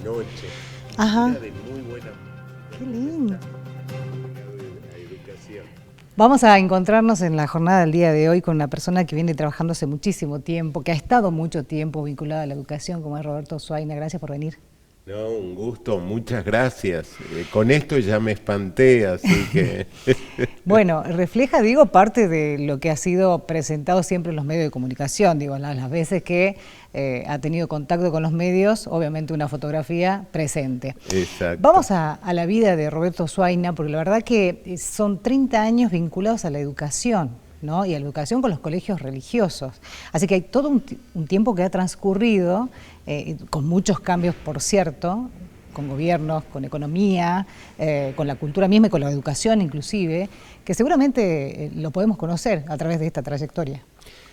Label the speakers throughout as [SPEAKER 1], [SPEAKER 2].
[SPEAKER 1] noche.
[SPEAKER 2] Ajá.
[SPEAKER 1] Era de muy buena.
[SPEAKER 2] Qué lindo.
[SPEAKER 1] La educación.
[SPEAKER 2] Vamos a encontrarnos en la jornada del día de hoy con una persona que viene trabajando hace muchísimo tiempo, que ha estado mucho tiempo vinculada a la educación, como es Roberto Zuaina. Gracias por venir.
[SPEAKER 1] No, un gusto, muchas gracias. Con esto ya me espanté, así que...
[SPEAKER 2] Bueno, refleja, digo, parte de lo que ha sido presentado siempre en los medios de comunicación, digo, las veces que ha tenido contacto con los medios, obviamente una fotografía presente.
[SPEAKER 1] Exacto.
[SPEAKER 2] Vamos a la vida de Roberto Zuaina, porque la verdad que son 30 años vinculados a la educación, ¿no? Y a la educación con los colegios religiosos. Así que hay todo un tiempo que ha transcurrido, con muchos cambios, por cierto, con gobiernos, con economía, con la cultura misma y con la educación inclusive, que seguramente lo podemos conocer a través de esta trayectoria.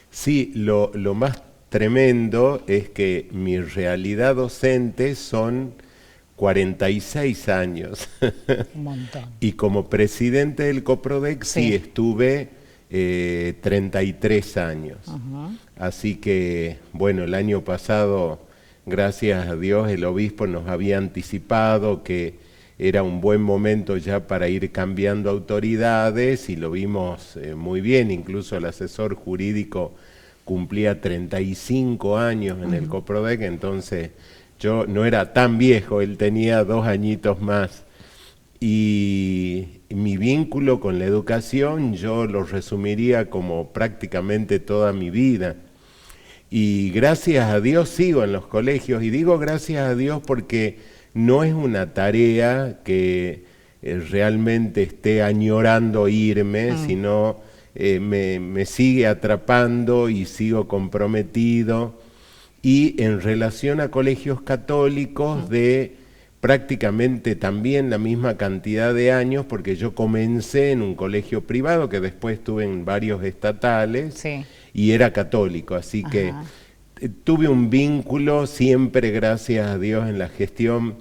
[SPEAKER 1] Sí, lo más tremendo es que mi realidad docente son 46 años.
[SPEAKER 2] Un montón.
[SPEAKER 1] Y como presidente del Coprodex sí estuve 33 años. Uh-huh. Así que, bueno, el año pasado, gracias a Dios, el obispo nos había anticipado que era un buen momento ya para ir cambiando autoridades y lo vimos muy bien. Incluso el asesor jurídico cumplía 35 años en el Coprodex, entonces yo no era tan viejo, él tenía 2 añitos más. Y mi vínculo con la educación yo lo resumiría como prácticamente toda mi vida. Y gracias a Dios sigo en los colegios, y digo gracias a Dios porque no es una tarea que realmente esté añorando irme, sino me sigue atrapando y sigo comprometido. Y en relación a colegios católicos de prácticamente también la misma cantidad de años, porque yo comencé en un colegio privado que después estuve en varios estatales y era católico, así que tuve un vínculo siempre, gracias a Dios, en la gestión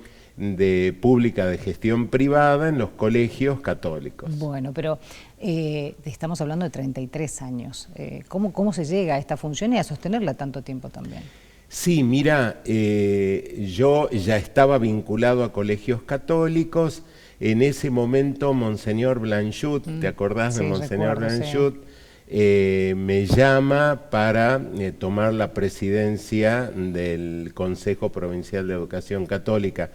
[SPEAKER 1] pública de gestión privada en los colegios católicos.
[SPEAKER 2] Bueno, pero estamos hablando de 33 años. ¿Cómo se llega a esta función y a sostenerla tanto tiempo también?
[SPEAKER 1] Sí, mira, yo ya estaba vinculado a colegios católicos. En ese momento, Monseñor Blanchut, ¿te acordás de Monseñor Blanchut? Me llama para tomar la presidencia del Consejo Provincial de Educación Católica,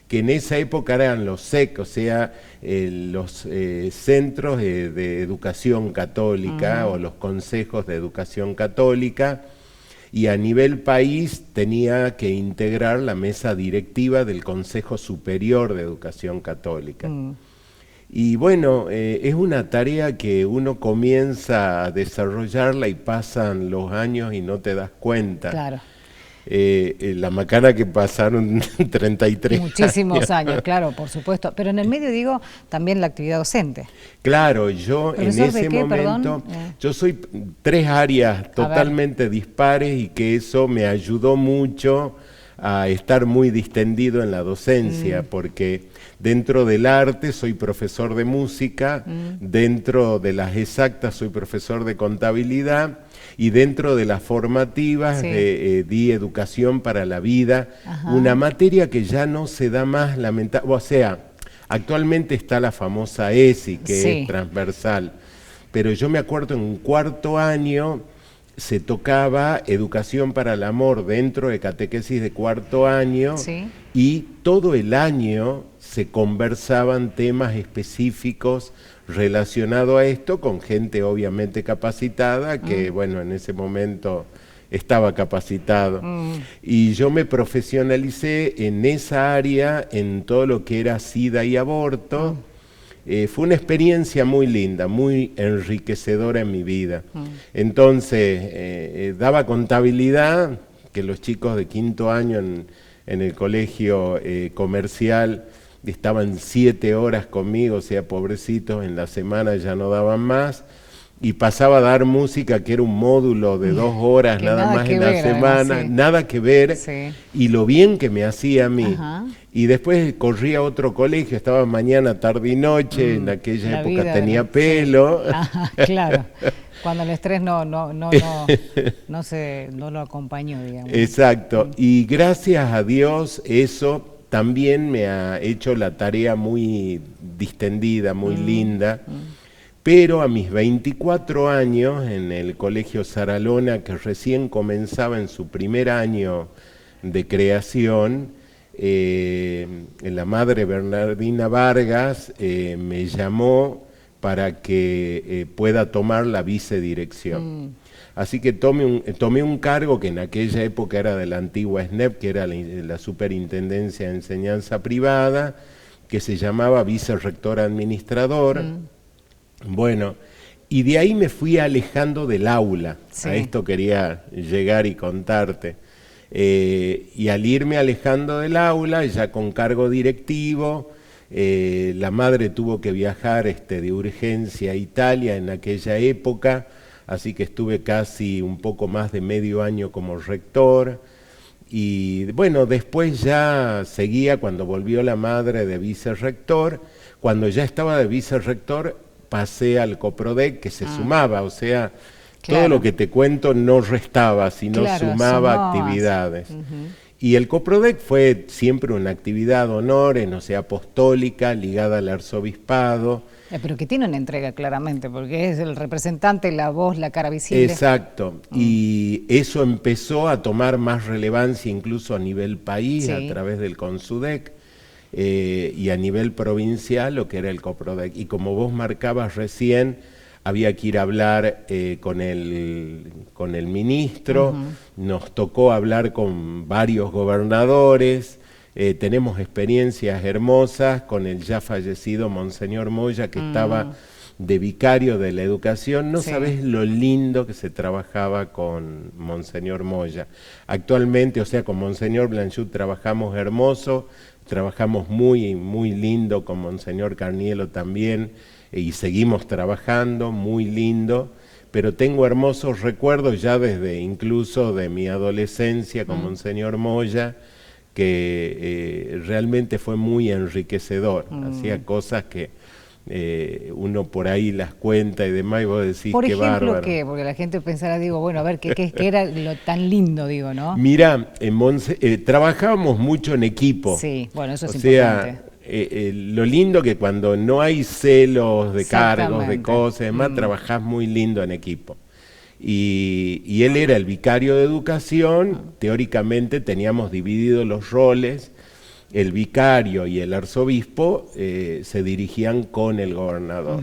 [SPEAKER 1] que en esa época eran los SEC, o sea, los Centros de Educación Católica o los Consejos de Educación Católica, y a nivel país tenía que integrar la mesa directiva del Consejo Superior de Educación Católica. Y bueno, es una tarea que uno comienza a desarrollarla y pasan los años y no te das cuenta.
[SPEAKER 2] Claro.
[SPEAKER 1] La macana que pasaron 33
[SPEAKER 2] Muchísimos años, claro, por supuesto. Pero en el medio, digo, también la actividad docente.
[SPEAKER 1] Claro, yo en ese momento, yo soy 3 áreas totalmente dispares y que eso me ayudó mucho a estar muy distendido en la docencia, porque dentro del arte soy profesor de música, dentro de las exactas soy profesor de contabilidad, y dentro de las formativas di educación para la vida, una materia que ya no se da más, lamentablemente, o sea, actualmente está la famosa ESI, que es transversal, pero yo me acuerdo en un 4º año se tocaba educación para el amor dentro de catequesis de 4º año y todo el año se conversaban temas específicos relacionados a esto con gente obviamente capacitada que bueno, en ese momento estaba capacitado. Y yo me profesionalicé en esa área, en todo lo que era SIDA y aborto. Fue una experiencia muy linda, muy enriquecedora en mi vida. Entonces, daba contabilidad, que los chicos de 5º año en el colegio comercial estaban 7 horas conmigo, o sea, pobrecitos, en la semana ya no daban más. Y pasaba a dar música, que era un módulo de 2 horas nada más en la semana, nada que ver, y lo bien que me hacía a mí. Y después corría a otro colegio, estaba mañana, tarde y noche, en aquella época tenía pelo.
[SPEAKER 2] Claro, cuando el estrés no lo acompañó, digamos.
[SPEAKER 1] Exacto, y gracias a Dios eso también me ha hecho la tarea muy distendida, muy linda. Pero a mis 24 años, en el Colegio Saralona, que recién comenzaba en su primer año de creación, la madre Bernardina Vargas me llamó para que pueda tomar la vicedirección. Así que tomé un cargo que en aquella época era de la antigua SNEP, que era la Superintendencia de Enseñanza Privada, que se llamaba vicerrector administrador. Bueno, y de ahí me fui alejando del aula. Sí. A esto quería llegar y contarte. Y al irme alejando del aula, ya con cargo directivo, la madre tuvo que viajar de urgencia a Italia en aquella época, así que estuve casi un poco más de medio año como rector. Y bueno, después ya seguía cuando volvió la madre de vicerrector. Cuando ya estaba de vicerrector, pasé al Coprodec, que se sumaba, o sea, todo lo que te cuento no restaba, sino sumaba actividades. Y el Coprodec fue siempre una actividad honores, no sé, apostólica, ligada al arzobispado.
[SPEAKER 2] Pero que tiene una entrega claramente, porque es el representante, la voz, la cara visible.
[SPEAKER 1] Exacto, y eso empezó a tomar más relevancia incluso a nivel país, a través del Consudec. Y a nivel provincial lo que era el Coprodec. Y como vos marcabas recién, había que ir a hablar con el ministro, nos tocó hablar con varios gobernadores, tenemos experiencias hermosas con el ya fallecido Monseñor Moya, que estaba de vicario de la educación. No sabés lo lindo que se trabajaba con Monseñor Moya. Actualmente, o sea, con Monseñor Blanchut trabajamos hermoso, trabajamos muy, muy lindo con Monseñor Carnielo también, y seguimos trabajando muy lindo, pero tengo hermosos recuerdos ya desde incluso de mi adolescencia con Monseñor Moya, que realmente fue muy enriquecedor. Hacía cosas que uno por ahí las cuenta y demás, y vos decís,
[SPEAKER 2] por
[SPEAKER 1] qué
[SPEAKER 2] ejemplo,
[SPEAKER 1] bárbaro.
[SPEAKER 2] ¿qué? Porque la gente pensará, digo, bueno, a ver, ¿qué era lo tan lindo, digo, no?
[SPEAKER 1] Mira, trabajábamos mucho en equipo.
[SPEAKER 2] Sí, bueno, eso es
[SPEAKER 1] importante. Lo lindo que cuando no hay celos de cargos, de cosas, además trabajás muy lindo en equipo. Y él era el vicario de educación, teóricamente teníamos divididos los roles. El vicario y el arzobispo se dirigían con el gobernador,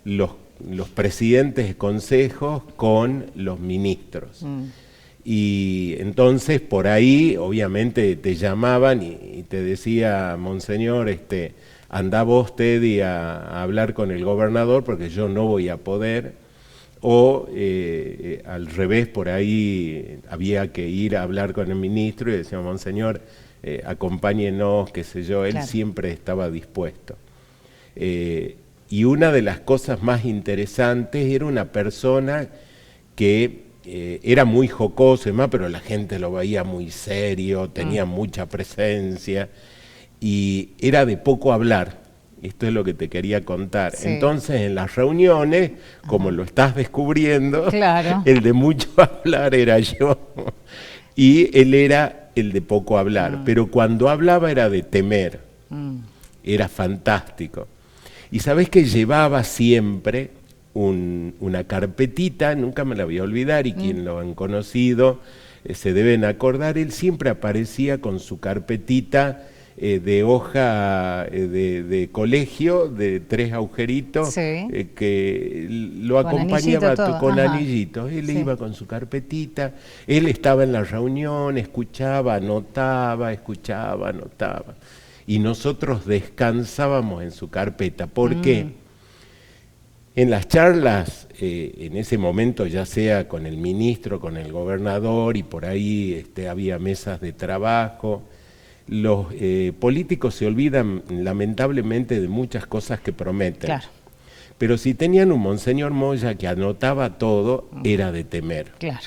[SPEAKER 1] los presidentes de consejos con los ministros. Y entonces por ahí obviamente te llamaban y te decía, Monseñor, andá vos, Teddy, a hablar con el gobernador porque yo no voy a poder. O al revés, por ahí había que ir a hablar con el ministro y decía, Monseñor, acompáñenos, qué sé yo. Él siempre estaba dispuesto. Y una de las cosas más interesantes, era una persona que era muy jocoso y demás, pero la gente lo veía muy serio, tenía mucha presencia y era de poco hablar. Esto es lo que te quería contar. Entonces, en las reuniones, como lo estás descubriendo, el de mucho hablar era yo y él era el de poco hablar, pero cuando hablaba era de temer, era fantástico. Y sabés que llevaba siempre una carpetita, nunca me la voy a olvidar, y quien lo han conocido se deben acordar, él siempre aparecía con su carpetita de hoja de colegio, de 3 agujeritos, que lo acompañaba con anillitos. Él iba con su carpetita, él estaba en la reunión, escuchaba, anotaba, escuchaba, anotaba. Y nosotros descansábamos en su carpeta. ¿Por qué? En las charlas, en ese momento, ya sea con el ministro, con el gobernador, y por ahí había mesas de trabajo, los políticos se olvidan lamentablemente de muchas cosas que prometen. Claro. Pero si tenían un Monseñor Moya que anotaba todo, era de temer. Claro.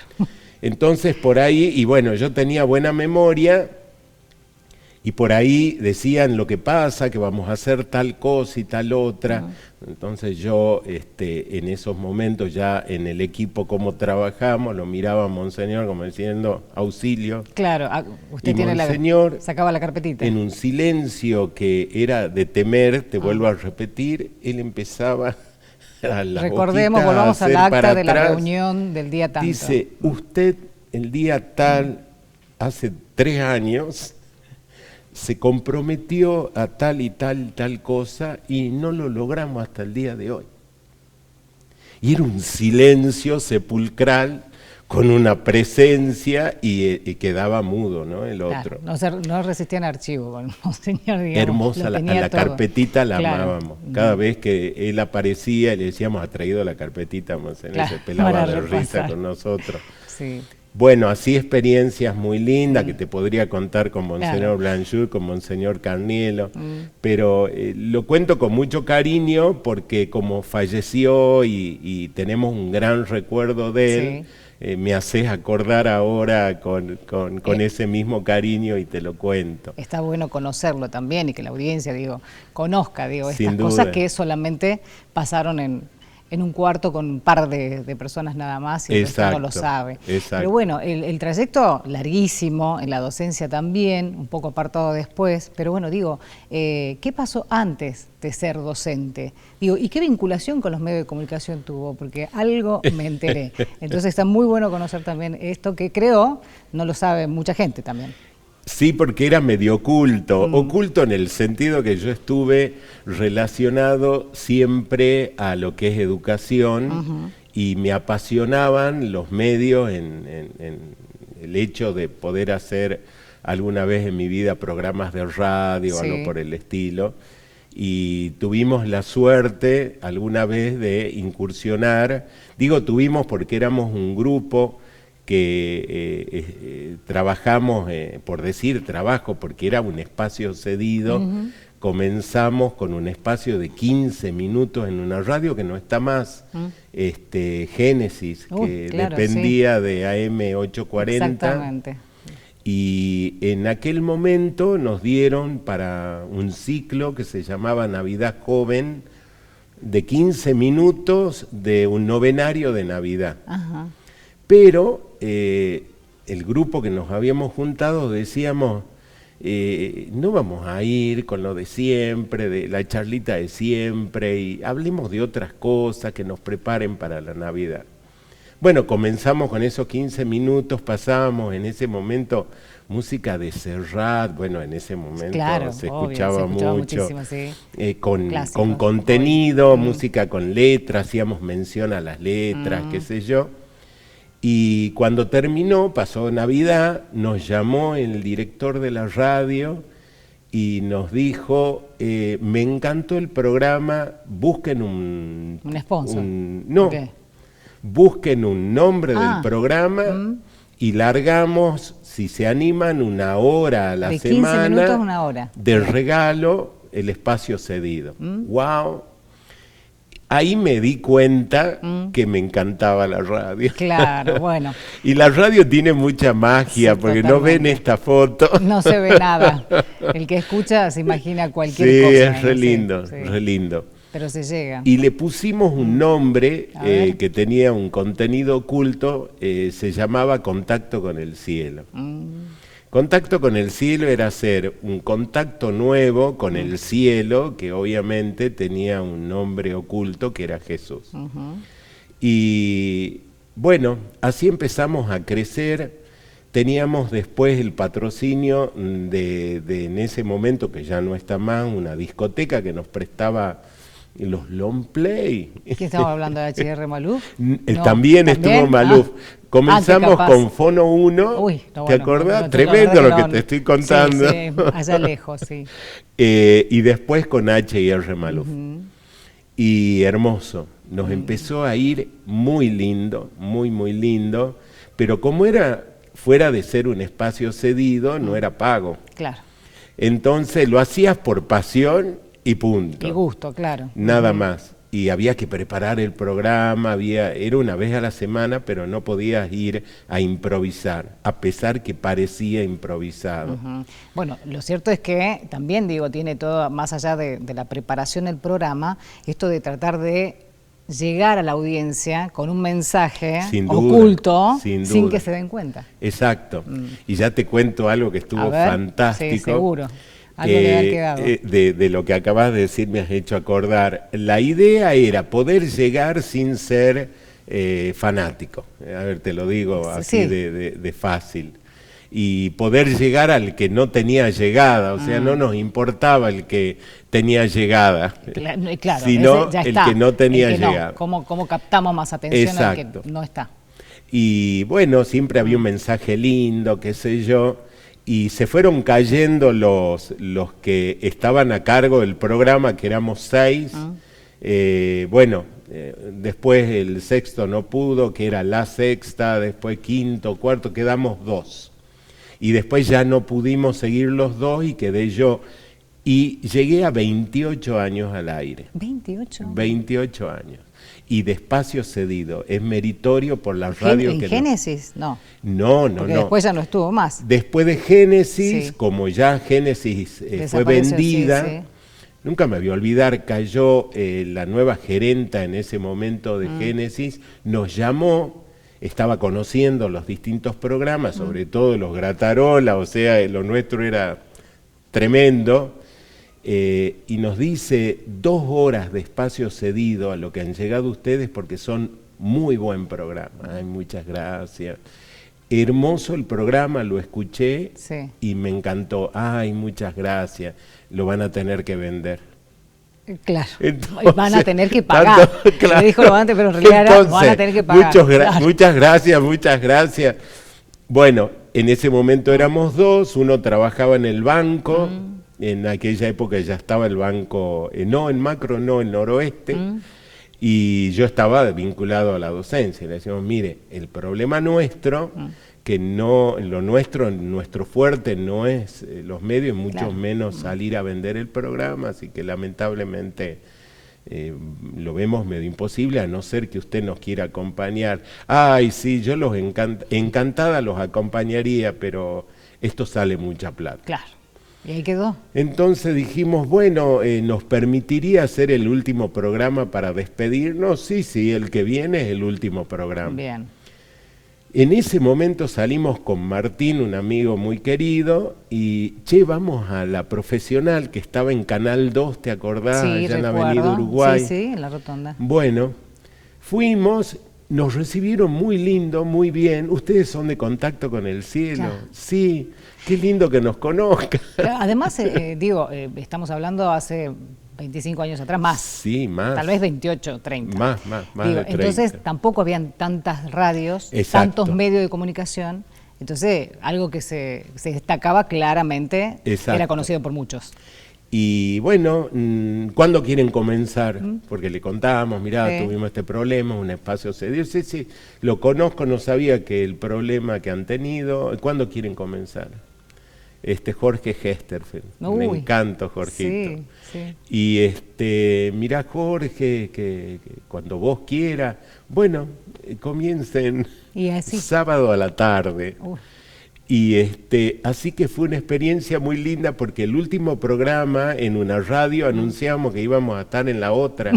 [SPEAKER 1] Entonces por ahí, y bueno, yo tenía buena memoria, y por ahí decían lo que pasa, que vamos a hacer tal cosa y tal otra. Entonces yo en esos momentos ya en el equipo como trabajamos, lo miraba a Monseñor como diciendo auxilio.
[SPEAKER 2] Claro, usted
[SPEAKER 1] y
[SPEAKER 2] tiene
[SPEAKER 1] Monseñor,
[SPEAKER 2] sacaba la carpetita.
[SPEAKER 1] En un silencio que era de temer, te vuelvo a repetir, él empezaba a las
[SPEAKER 2] Recordemos,
[SPEAKER 1] hojitas
[SPEAKER 2] volvamos
[SPEAKER 1] a
[SPEAKER 2] al
[SPEAKER 1] hacer
[SPEAKER 2] acta
[SPEAKER 1] para
[SPEAKER 2] de la
[SPEAKER 1] atrás.
[SPEAKER 2] reunión del día tanto.
[SPEAKER 1] Dice, usted el día tal, hace 3 años, se comprometió a tal y tal cosa y no lo logramos hasta el día de hoy. Y era un silencio sepulcral con una presencia y quedaba mudo, ¿no? El otro.
[SPEAKER 2] Claro, no resistían archivo con Monseñor, digamos.
[SPEAKER 1] Hermosa, a la carpetita la amábamos. Cada vez que él aparecía le decíamos, ha traído la carpetita, Monseñor, se pelaba de risa con nosotros.
[SPEAKER 2] Sí.
[SPEAKER 1] Bueno, así experiencias muy lindas que te podría contar con Monseñor Blanchard, con Monseñor Carnielo, pero lo cuento con mucho cariño porque como falleció y tenemos un gran recuerdo de él, me haces acordar ahora con ese mismo cariño y te lo cuento.
[SPEAKER 2] Está bueno conocerlo también y que la audiencia, conozca, estas
[SPEAKER 1] Sin duda.
[SPEAKER 2] cosas que solamente pasaron en un cuarto con un par de personas nada más y el resto no lo sabe.
[SPEAKER 1] Exacto.
[SPEAKER 2] Pero bueno, el trayecto larguísimo, en la docencia también, un poco apartado después, pero bueno, ¿qué pasó antes de ser docente? ¿Y qué vinculación con los medios de comunicación tuvo? Porque algo me enteré. Entonces está muy bueno conocer también esto que creo no lo sabe mucha gente también.
[SPEAKER 1] Sí, porque era medio oculto, oculto en el sentido que yo estuve relacionado siempre a lo que es educación y me apasionaban los medios en el hecho de poder hacer alguna vez en mi vida programas de radio o algo por el estilo. Y tuvimos la suerte alguna vez de incursionar, tuvimos porque éramos un grupo que trabajamos, por decir trabajo, porque era un espacio cedido, comenzamos con un espacio de 15 minutos en una radio que no está más, Génesis, que dependía de AM 840.
[SPEAKER 2] Exactamente.
[SPEAKER 1] Y en aquel momento nos dieron para un ciclo que se llamaba Navidad Joven, de 15 minutos de un novenario de Navidad. Pero el grupo que nos habíamos juntado decíamos, no vamos a ir con lo de siempre, de la charlita de siempre, y hablemos de otras cosas que nos preparen para la Navidad. Bueno, comenzamos con esos 15 minutos, pasábamos en ese momento música de Serrat, bueno, en ese momento se escuchaba mucho, con contenido, música con letras, hacíamos mención a las letras, qué sé yo. Y cuando terminó, pasó Navidad, nos llamó el director de la radio y nos dijo, me encantó el programa, busquen un
[SPEAKER 2] sponsor.
[SPEAKER 1] Busquen un nombre del programa y largamos, si se animan, 1 hora a la
[SPEAKER 2] de
[SPEAKER 1] semana
[SPEAKER 2] 15 minutos, 1 hora.
[SPEAKER 1] De regalo, el espacio cedido. ¡Wow! Ahí me di cuenta que me encantaba la radio.
[SPEAKER 2] Claro, bueno.
[SPEAKER 1] Y la radio tiene mucha magia, porque no ven esta foto.
[SPEAKER 2] No se ve nada. El que escucha se imagina cualquier cosa.
[SPEAKER 1] Sí, es re lindo, re lindo.
[SPEAKER 2] Pero se llega.
[SPEAKER 1] Y le pusimos un nombre que tenía un contenido oculto, se llamaba Contacto con el Cielo. Contacto con el Cielo era hacer un contacto nuevo con el cielo, que obviamente tenía un nombre oculto que era Jesús. Y bueno, así empezamos a crecer. Teníamos después el patrocinio de en ese momento, que ya no está más, una discoteca que nos prestaba los long play.
[SPEAKER 2] ¿Qué estaba hablando de H.R. Maluf?
[SPEAKER 1] También estuvo Maluf. Comenzamos con Fono 1, ¿te acordás? Tremendo lo que te estoy contando.
[SPEAKER 2] Sí, allá lejos, sí.
[SPEAKER 1] Y después con H.R. Maluf. Y hermoso, nos empezó a ir muy lindo, muy, muy lindo, pero como era fuera de ser un espacio cedido, no era pago.
[SPEAKER 2] Claro.
[SPEAKER 1] Entonces lo hacías por pasión y punto.
[SPEAKER 2] Y gusto, claro.
[SPEAKER 1] Nada más. y había que preparar el programa, era una vez a la semana, pero no podías ir a improvisar, a pesar que parecía improvisado.
[SPEAKER 2] Bueno, lo cierto es que también, digo, tiene todo, más allá de la preparación del programa, esto de tratar de llegar a la audiencia con un mensaje oculto sin que se den cuenta.
[SPEAKER 1] Exacto. Y ya te cuento algo que estuvo fantástico.
[SPEAKER 2] Sí, seguro. Algo le ha quedado.
[SPEAKER 1] De lo que acabas de decir me has hecho acordar. La idea era poder llegar sin ser fanático. A ver, te lo digo así de fácil. Y poder llegar al que no tenía llegada, o sea, no nos importaba el que tenía llegada,
[SPEAKER 2] claro,
[SPEAKER 1] sino el que no tenía llegada.
[SPEAKER 2] ¿Cómo captamos más atención al que no está?
[SPEAKER 1] Y bueno, siempre había un mensaje lindo, qué sé yo, y se fueron cayendo los que estaban a cargo del programa, que éramos 6. Después el sexto no pudo, que era la sexta, después quinto, cuarto, quedamos 2. Y después ya no pudimos seguir los 2 y quedé yo. Y llegué a 28 años al aire.
[SPEAKER 2] 28.
[SPEAKER 1] 28 años. Y de espacio cedido. Es meritorio por la radio.
[SPEAKER 2] ¿En Génesis? No.
[SPEAKER 1] No.
[SPEAKER 2] Después ya no estuvo más.
[SPEAKER 1] Después de Génesis, como ya Génesis fue vendida, nunca me voy a olvidar, cayó la nueva gerenta en ese momento de Génesis, nos llamó. Estaba conociendo los distintos programas, sobre todo los Gratarola, o sea, lo nuestro era tremendo, y nos dice 2 horas de espacio cedido a lo que han llegado ustedes porque son muy buen programa. Ay, muchas gracias. Hermoso el programa, lo escuché y me encantó. Ay, muchas gracias, lo van a tener que vender.
[SPEAKER 2] Claro, entonces, van a tener que pagar. Claro. Le dijo lo antes, pero en realidad entonces, van a tener que pagar.
[SPEAKER 1] Muchas gracias. Bueno, en ese momento éramos 2, uno trabajaba en el banco, en aquella época ya estaba el banco, no en Macro, no en Noroeste, y yo estaba vinculado a la docencia. Le decíamos, mire, el problema nuestro, que no, nuestro fuerte no es los medios, mucho menos salir a vender el programa, así que lamentablemente lo vemos medio imposible, a no ser que usted nos quiera acompañar. Ay, sí, yo encantada los acompañaría, pero esto sale mucha plata.
[SPEAKER 2] Claro, y ahí quedó.
[SPEAKER 1] Entonces dijimos, bueno, ¿nos permitiría hacer el último programa para despedirnos? Sí, el que viene es el último programa.
[SPEAKER 2] Bien.
[SPEAKER 1] En ese momento salimos con Martín, un amigo muy querido, y vamos a La Profesional, que estaba en Canal 2, ¿te acordás?
[SPEAKER 2] Sí,
[SPEAKER 1] allá en la Avenida Uruguay.
[SPEAKER 2] Sí, en la rotonda.
[SPEAKER 1] Bueno, fuimos, nos recibieron muy lindo, muy bien. ¿Ustedes son de Contacto con el Cielo? Claro. Sí, qué lindo que nos conozcan.
[SPEAKER 2] Además, estamos hablando hace 25 años atrás, más.
[SPEAKER 1] Sí, más.
[SPEAKER 2] Tal vez 28, 30.
[SPEAKER 1] Más de 30.
[SPEAKER 2] Entonces tampoco habían tantas radios, tantos medios de comunicación. Entonces, algo que se destacaba claramente, era conocido por muchos.
[SPEAKER 1] Y bueno, ¿cuándo quieren comenzar? Porque le contábamos, mirá, tuvimos este problema, un espacio cedido. Sí, lo conozco, no sabía que el problema que han tenido. ¿Cuándo quieren comenzar? Jorge Hesterfeld, me encanta Jorgito. Sí. Y mirá, Jorge, que cuando vos quieras, bueno, comiencen sábado a la tarde. Y así que fue una experiencia muy linda porque el último programa en una radio anunciamos que íbamos a estar en la otra.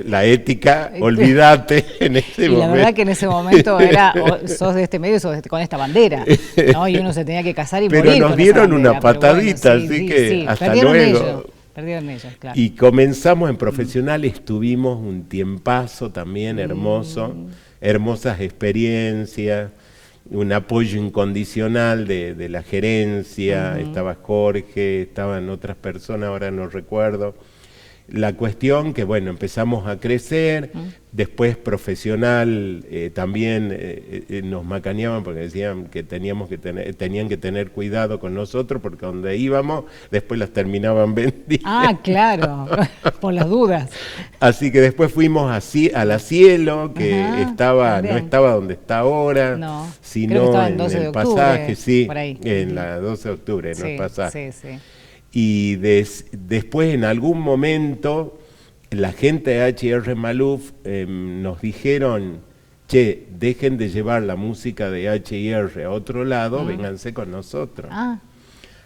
[SPEAKER 1] La ética, olvídate en ese momento.
[SPEAKER 2] Y la verdad que en ese momento era, sos de este medio, con esta bandera, ¿no? Y uno se tenía que casar y
[SPEAKER 1] pero
[SPEAKER 2] morir.
[SPEAKER 1] Pero nos dieron una patadita, así que hasta luego.
[SPEAKER 2] Perdieron ellos, claro.
[SPEAKER 1] Y comenzamos en Profesional, estuvimos un tiempazo también hermoso, hermosas experiencias. Un apoyo incondicional de la gerencia, estaba Jorge, estaban otras personas, ahora no recuerdo. La cuestión que, bueno, empezamos a crecer, después Profesional también nos macaneaban porque decían que tenían que tener cuidado con nosotros porque donde íbamos después las terminaban vendiendo.
[SPEAKER 2] Ah, claro, por las dudas.
[SPEAKER 1] Así que después fuimos a La Cielo, que no estaba donde está ahora, sino en el pasaje, en la 12 de octubre, en el pasaje. Y después en algún momento la gente de H.R. Maluf nos dijeron, che, dejen de llevar la música de H.R. a otro lado, vénganse con nosotros.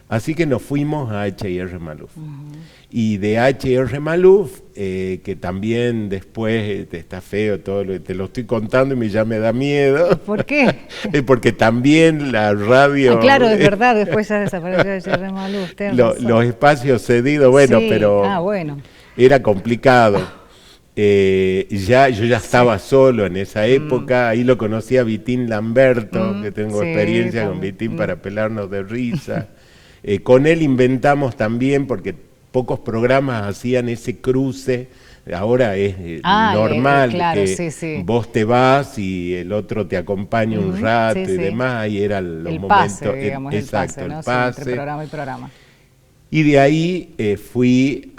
[SPEAKER 1] Así que nos fuimos a H.R. Maluf. Y de H.R. Maluf, que también después está feo todo lo que te lo estoy contando y ya me da miedo.
[SPEAKER 2] ¿Por qué?
[SPEAKER 1] Porque también la radio...
[SPEAKER 2] claro, es verdad, después ya desapareció H.R. Maluf.
[SPEAKER 1] Los espacios cedidos, bueno,
[SPEAKER 2] sí.
[SPEAKER 1] pero
[SPEAKER 2] bueno.
[SPEAKER 1] Era complicado. Yo ya estaba solo en esa época, ahí lo conocí a Vitín Lamberto, que tengo experiencia con Vitín para pelarnos de risa. Con él inventamos también, porque pocos programas hacían ese cruce, ahora es normal
[SPEAKER 2] claro,
[SPEAKER 1] que vos te vas y el otro te acompaña un rato y demás, ahí eran los momentos.
[SPEAKER 2] Pase, digamos,
[SPEAKER 1] exacto,
[SPEAKER 2] el
[SPEAKER 1] pase.
[SPEAKER 2] entre programa y programa.
[SPEAKER 1] Y de ahí fui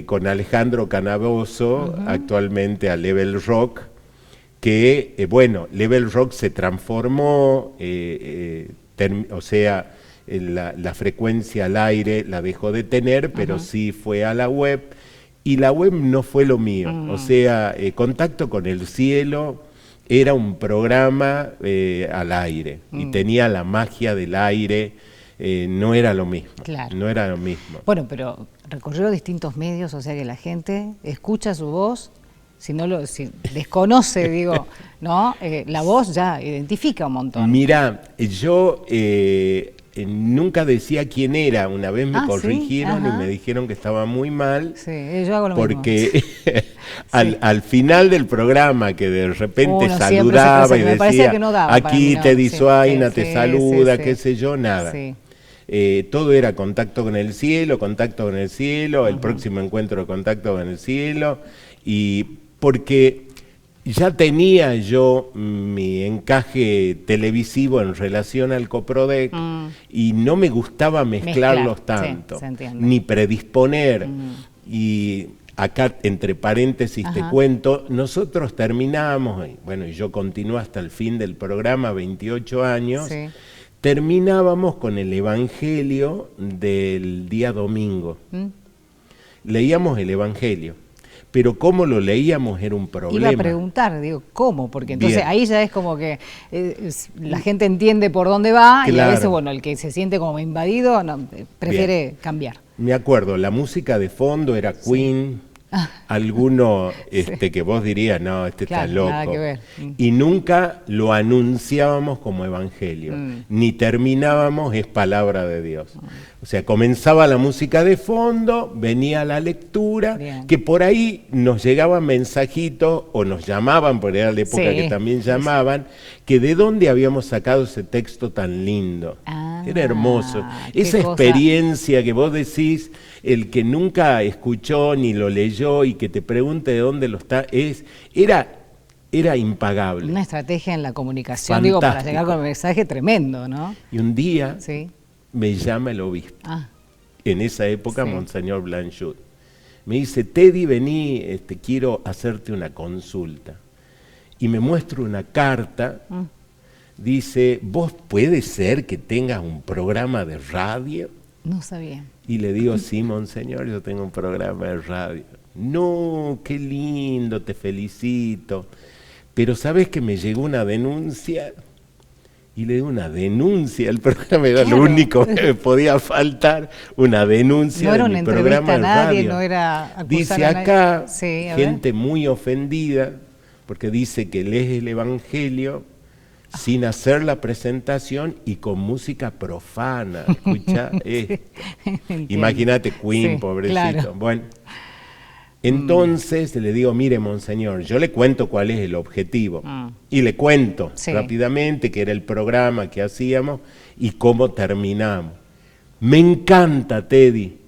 [SPEAKER 1] con Alejandro Canaboso, actualmente a Level Rock, que, Level Rock se transformó, o sea, la frecuencia al aire la dejó de tener, pero sí fue a la web, y la web no fue lo mío. O sea, Contacto con el Cielo era un programa al aire, y tenía la magia del aire. No era lo mismo, no era lo mismo.
[SPEAKER 2] Bueno, pero recorrió distintos medios, o sea que la gente escucha su voz, si desconoce, digo, ¿no? La voz ya identifica un montón.
[SPEAKER 1] Mira, yo nunca decía quién era, una vez me corrigieron y me dijeron que estaba muy mal,
[SPEAKER 2] yo hago lo
[SPEAKER 1] porque mismo. al final del programa, que de repente saludaba y decía,
[SPEAKER 2] que no daba
[SPEAKER 1] aquí Teddy Swaina te saluda, qué sé yo, nada. Todo era Contacto con el Cielo, el próximo encuentro de Contacto con el Cielo, y porque ya tenía yo mi encaje televisivo en relación al Coprodec y no me gustaba mezclarlos tanto, ni predisponer. Y acá, entre paréntesis, te cuento, nosotros terminábamos, y yo continué hasta el fin del programa, 28 años, terminábamos con el Evangelio del día domingo. Leíamos el Evangelio, pero cómo lo leíamos era un problema.
[SPEAKER 2] Iba a preguntar, digo, ¿cómo? Porque entonces ahí ya es como que la gente entiende por dónde va, y a veces, el que se siente como invadido prefiere cambiar.
[SPEAKER 1] Me acuerdo, la música de fondo era Queen, alguno que vos dirías, no, está loco.
[SPEAKER 2] Nada que ver.
[SPEAKER 1] Y nunca lo anunciábamos como evangelio, ni terminábamos es palabra de Dios. O sea, comenzaba la música de fondo, venía la lectura, que por ahí nos llegaban mensajitos o nos llamaban, porque era la época que también llamaban, que de dónde habíamos sacado ese texto tan lindo. Era hermoso. Esa experiencia que vos decís, el que nunca escuchó ni lo leyó y que te pregunte de dónde lo está, era impagable.
[SPEAKER 2] Una estrategia en la comunicación, digo, para llegar con un mensaje tremendo, ¿no?
[SPEAKER 1] Y un día me llama el obispo, en esa época Monseñor Blanchot. Me dice, Teddy, vení, quiero hacerte una consulta. Y me muestra una carta, dice, ¿vos puede ser que tengas un programa de radio?
[SPEAKER 2] No sabía.
[SPEAKER 1] Y le digo, sí, monseñor, yo tengo un programa de radio. No, qué lindo, te felicito. Pero ¿sabes que me llegó una denuncia? Y le digo, una denuncia, el programa era lo único que me podía faltar, una denuncia de mi programa de radio.
[SPEAKER 2] No era una entrevista a nadie, no era acusar
[SPEAKER 1] dice
[SPEAKER 2] a nadie.
[SPEAKER 1] Acá, gente muy ofendida, porque dice que lees el Evangelio sin hacer la presentación y con música profana. Escucha, imagínate Queen, pobrecito. Claro. Bueno, entonces le digo, mire, monseñor, yo le cuento cuál es el objetivo. Y le cuento rápidamente que era el programa que hacíamos y cómo terminamos. Me encanta, Teddy.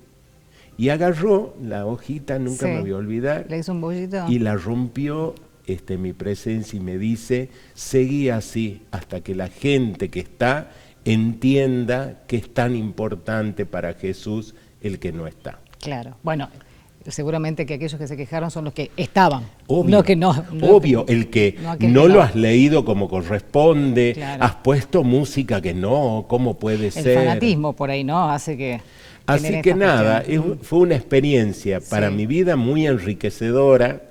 [SPEAKER 1] Y agarró la hojita, nunca me voy a olvidar.
[SPEAKER 2] Le hizo un bollito.
[SPEAKER 1] Y la rompió en mi presencia y me dice, seguí así hasta que la gente que está entienda que es tan importante para Jesús el que no está.
[SPEAKER 2] Claro, bueno, seguramente que aquellos que se quejaron son los que estaban.
[SPEAKER 1] Obvio,
[SPEAKER 2] no que no,
[SPEAKER 1] obvio, el que no lo has leído como corresponde, has puesto música que no, ¿cómo puede ser?
[SPEAKER 2] El fanatismo por ahí, ¿no? Hace que...
[SPEAKER 1] Así que nada, fue una experiencia para mi vida muy enriquecedora,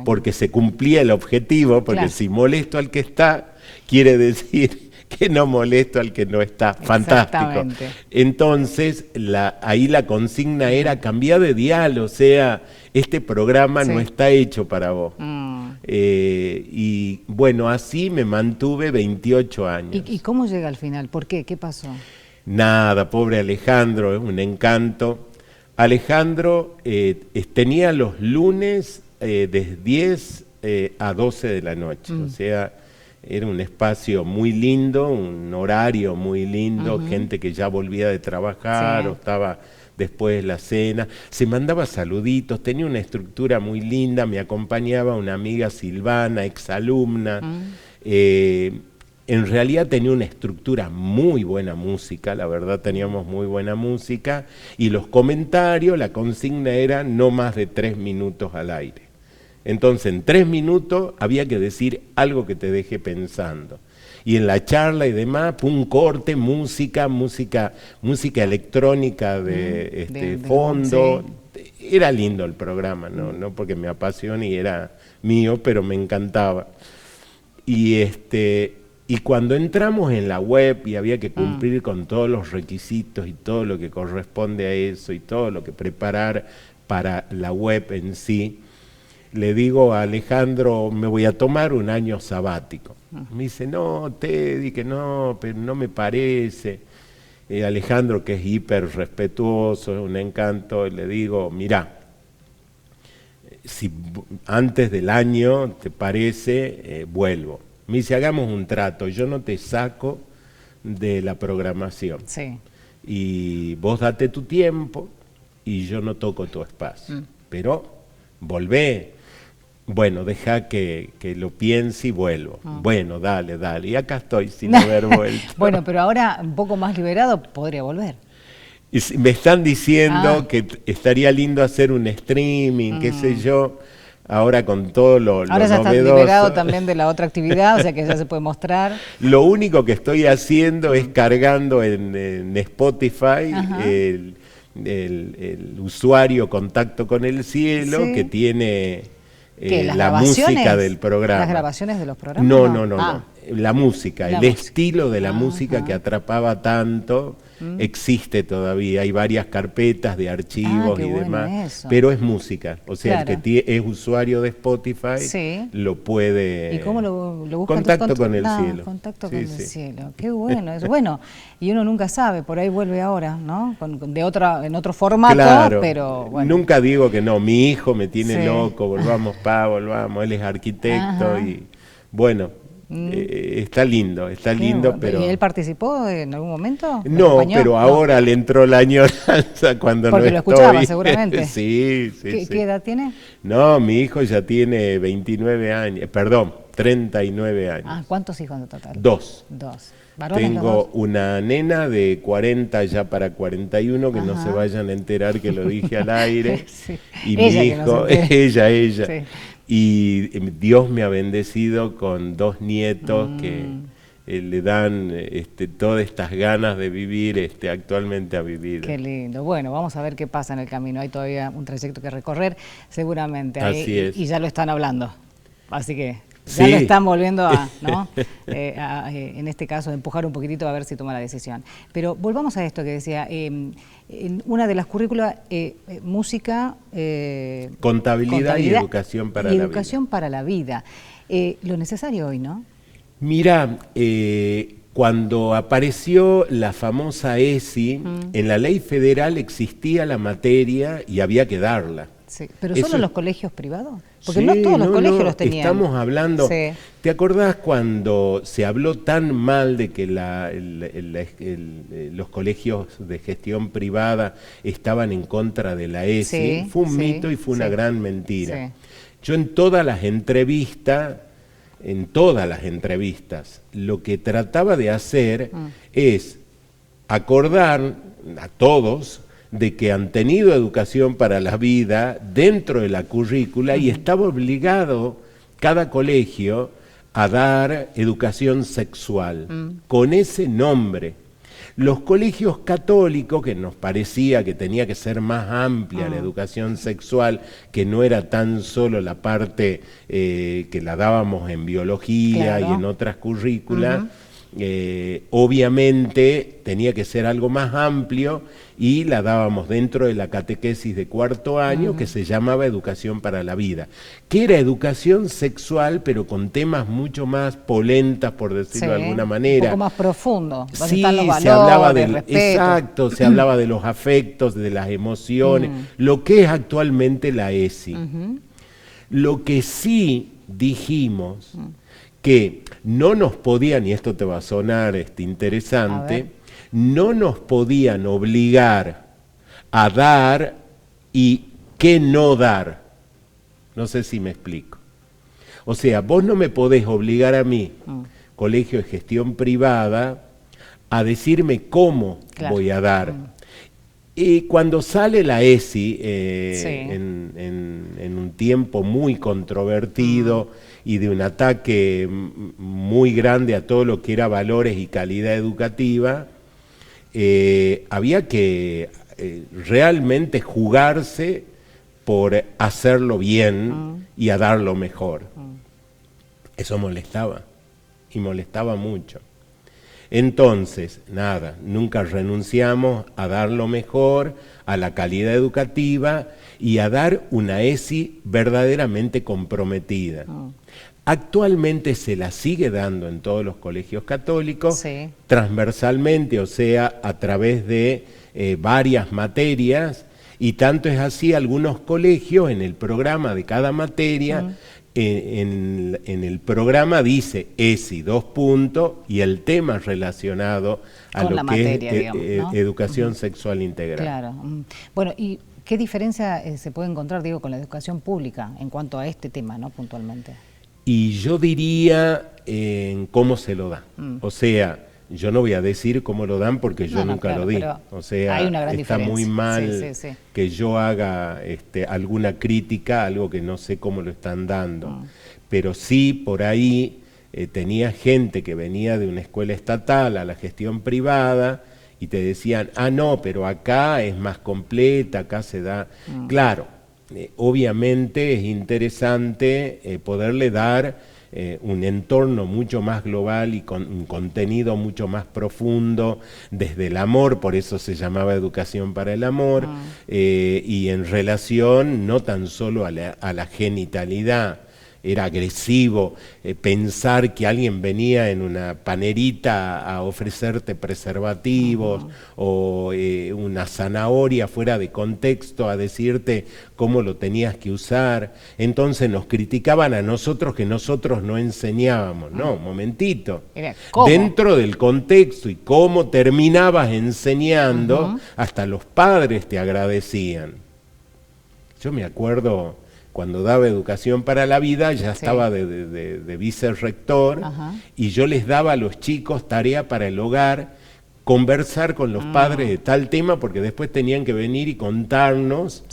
[SPEAKER 1] porque se cumplía el objetivo, porque si molesto al que está, quiere decir que no molesto al que no está. Fantástico. Entonces, ahí la consigna era cambiar de dial, o sea, este programa no está hecho para vos. Y bueno, así me mantuve 28 años.
[SPEAKER 2] ¿Y cómo llega al final? ¿Por qué? ¿Qué pasó?
[SPEAKER 1] Nada, pobre Alejandro, es un encanto. Alejandro tenía los lunes de 10 a 12 de la noche, o sea, era un espacio muy lindo, un horario muy lindo, gente que ya volvía de trabajar o estaba después de la cena, se mandaba saluditos, tenía una estructura muy linda, me acompañaba una amiga Silvana, exalumna, en realidad tenía una estructura muy buena música, la verdad teníamos muy buena música, y los comentarios, la consigna era no más de 3 minutos al aire. Entonces en 3 minutos había que decir algo que te deje pensando. Y en la charla y demás, un corte, música electrónica de fondo. Era lindo el programa, no porque me apasiona y era mío, pero me encantaba. Y cuando entramos en la web y había que cumplir con todos los requisitos y todo lo que corresponde a eso y todo lo que preparar para la web en sí, le digo a Alejandro, me voy a tomar un año sabático. Me dice, no, Teddy, que no, pero no me parece. Alejandro, que es hiper respetuoso, es un encanto, le digo, mirá, si antes del año te parece, vuelvo. Me dice, hagamos un trato, yo no te saco de la programación. Y vos date tu tiempo y yo no toco tu espacio. Pero volvé. Bueno, deja que lo piense y vuelvo. Bueno, dale. Y acá estoy sin haber vuelto.
[SPEAKER 2] Bueno, pero ahora un poco más liberado podría volver.
[SPEAKER 1] Y me están diciendo que estaría lindo hacer un streaming, qué sé yo. Ahora con todo lo
[SPEAKER 2] ahora ya
[SPEAKER 1] novedoso.
[SPEAKER 2] Estás liberado también de la otra actividad, o sea que ya se puede mostrar.
[SPEAKER 1] Lo único que estoy haciendo es cargando en Spotify el usuario Contacto con el Cielo, que tiene la música del programa.
[SPEAKER 2] ¿Las grabaciones de los programas?
[SPEAKER 1] No. La música, el estilo de la música que atrapaba tanto. Existe todavía, hay varias carpetas de archivos y demás, pero es música, o sea, el que es usuario de Spotify lo puede...
[SPEAKER 2] ¿Y cómo lo busca?
[SPEAKER 1] Contacto con el Cielo.
[SPEAKER 2] Contacto con el Cielo, qué bueno, es bueno, y uno nunca sabe, por ahí vuelve ahora, ¿no? En otro formato, pero bueno.
[SPEAKER 1] Nunca digo que no, mi hijo me tiene loco, volvamos, él es arquitecto y bueno... está lindo, pero...
[SPEAKER 2] ¿Y él participó en algún momento?
[SPEAKER 1] No, pero ahora le entró la añoranza cuando
[SPEAKER 2] porque
[SPEAKER 1] no
[SPEAKER 2] lo escuchaba seguramente.
[SPEAKER 1] Sí.
[SPEAKER 2] ¿Qué edad tiene?
[SPEAKER 1] No, mi hijo ya tiene 39 años.
[SPEAKER 2] ¿Cuántos hijos en total?
[SPEAKER 1] 2.
[SPEAKER 2] ¿Varones
[SPEAKER 1] Tengo
[SPEAKER 2] los 2?
[SPEAKER 1] una nena de 40 ya para 41, que no se vayan a enterar que lo dije al aire. Y ella, mi hijo, ella. Sí. Y Dios me ha bendecido con 2 nietos que le dan todas estas ganas de vivir actualmente a vivir.
[SPEAKER 2] Qué lindo. Bueno, vamos a ver qué pasa en el camino. Hay todavía un trayecto que recorrer, seguramente.
[SPEAKER 1] Así es.
[SPEAKER 2] Y ya lo están hablando. Así que ya lo están volviendo a, ¿no? En este caso, empujar un poquitito a ver si toma la decisión. Pero volvamos a esto que decía, en una de las currículas, música...
[SPEAKER 1] contabilidad y educación para la vida.
[SPEAKER 2] Educación para la vida. Lo necesario hoy, ¿no?
[SPEAKER 1] Mira, cuando apareció la famosa ESI, en la ley federal existía la materia y había que darla.
[SPEAKER 2] Sí, pero ¿solo en los colegios privados? Porque no todos los colegios los tenían.
[SPEAKER 1] Estamos hablando...
[SPEAKER 2] Sí.
[SPEAKER 1] ¿Te acordás cuando se habló tan mal de que los colegios de gestión privada estaban en contra de la ESI?
[SPEAKER 2] Sí,
[SPEAKER 1] fue un mito y fue una gran mentira. Yo en todas las entrevistas, lo que trataba de hacer es acordar a todos de que han tenido educación para la vida dentro de la currícula y estaba obligado cada colegio a dar educación sexual con ese nombre. Los colegios católicos, que nos parecía que tenía que ser más amplia la educación sexual, que no era tan solo la parte que la dábamos en biología y en otras currículas, obviamente tenía que ser algo más amplio y la dábamos dentro de la catequesis de cuarto año que se llamaba Educación para la Vida, que era educación sexual pero con temas mucho más polentas, por decirlo de alguna manera.
[SPEAKER 2] Un poco más profundo, donde
[SPEAKER 1] sí,
[SPEAKER 2] están los valores,
[SPEAKER 1] se hablaba del
[SPEAKER 2] respeto.
[SPEAKER 1] Exacto, se hablaba de los afectos, de las emociones, lo que es actualmente la ESI. Lo que sí dijimos que no nos podían, y esto te va a sonar interesante, no nos podían obligar a dar y qué no dar. No sé si me explico. O sea, vos no me podés obligar a mí, colegio de gestión privada, a decirme cómo voy a dar. Y cuando sale la ESI, en un tiempo muy controvertido y de un ataque muy grande a todo lo que era valores y calidad educativa, había que realmente jugarse por hacerlo bien y a dar lo mejor. Eso molestaba, y molestaba mucho. Entonces, nada, nunca renunciamos a dar lo mejor, a la calidad educativa y a dar una ESI verdaderamente comprometida. Actualmente se la sigue dando en todos los colegios católicos, transversalmente, o sea, a través de varias materias, y tanto es así, algunos colegios en el programa de cada materia, en el programa dice ESI 2 puntos y el tema relacionado a lo que es digamos, educación sexual integral.
[SPEAKER 2] Claro. Bueno, ¿y qué diferencia se puede encontrar, digo, con la educación pública en cuanto a este tema, ¿no? Puntualmente.
[SPEAKER 1] Y yo diría en cómo se lo da. O sea, yo no voy a decir cómo lo dan porque yo nunca lo di. O sea,
[SPEAKER 2] hay una gran
[SPEAKER 1] está
[SPEAKER 2] diferencia.
[SPEAKER 1] muy mal que yo haga alguna crítica a algo que no sé cómo lo están dando. Pero sí, por ahí tenía gente que venía de una escuela estatal a la gestión privada y te decían, ah, no, pero acá es más completa, acá se da... Claro, obviamente es interesante poderle dar un entorno mucho más global y con un contenido mucho más profundo desde el amor, por eso se llamaba Educación para el Amor, y en relación no tan solo a la genitalidad. Era agresivo pensar que alguien venía en una panerita a ofrecerte preservativos o una zanahoria fuera de contexto a decirte cómo lo tenías que usar. Entonces nos criticaban a nosotros que nosotros no enseñábamos. No, momentito. Dentro del contexto y cómo terminabas enseñando, hasta los padres te agradecían. Yo me acuerdo... Cuando daba Educación para la Vida, ya estaba de vicerrector, y yo les daba a los chicos tarea para el hogar, conversar con los padres de tal tema, porque después tenían que venir y contarnos,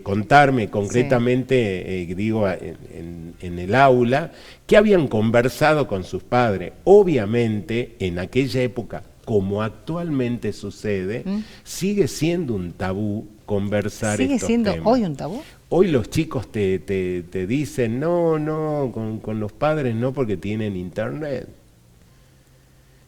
[SPEAKER 1] contarme concretamente, digo, en el aula, que habían conversado con sus padres. Obviamente, en aquella época, como actualmente sucede, sigue siendo un tabú conversar estos temas. ¿Sigue siendo
[SPEAKER 2] hoy un tabú?
[SPEAKER 1] Hoy los chicos te dicen, no, con los padres no, porque tienen internet.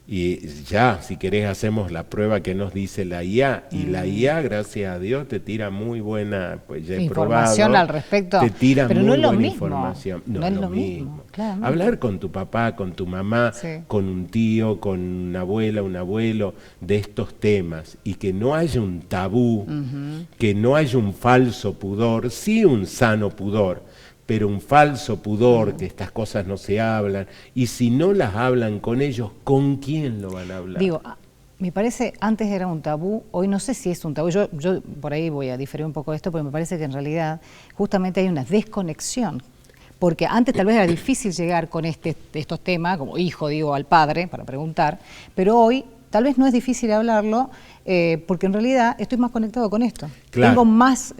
[SPEAKER 1] Y ya, si querés, hacemos la prueba que nos dice la IA. Y la IA, gracias a Dios, te tira muy buena, pues ya he
[SPEAKER 2] información
[SPEAKER 1] probado,
[SPEAKER 2] al respecto.
[SPEAKER 1] Te tira
[SPEAKER 2] pero
[SPEAKER 1] muy
[SPEAKER 2] no es lo
[SPEAKER 1] buena
[SPEAKER 2] mismo.
[SPEAKER 1] información.
[SPEAKER 2] No es lo mismo. Claramente.
[SPEAKER 1] Hablar con tu papá, con tu mamá, con un tío, con una abuela, un abuelo, de estos temas. Y que no haya un tabú, que no haya un falso pudor, sí un sano pudor, pero un falso pudor, que estas cosas no se hablan, y si no las hablan con ellos, ¿con quién lo van a hablar?
[SPEAKER 2] Digo, me parece, antes era un tabú, hoy no sé si es un tabú, yo por ahí voy a diferir un poco de esto, porque me parece que en realidad justamente hay una desconexión, porque antes tal vez era difícil llegar con estos temas, como hijo, digo, al padre, para preguntar, pero hoy tal vez no es difícil hablarlo, porque en realidad estoy más conectado con esto. Claro. Tengo más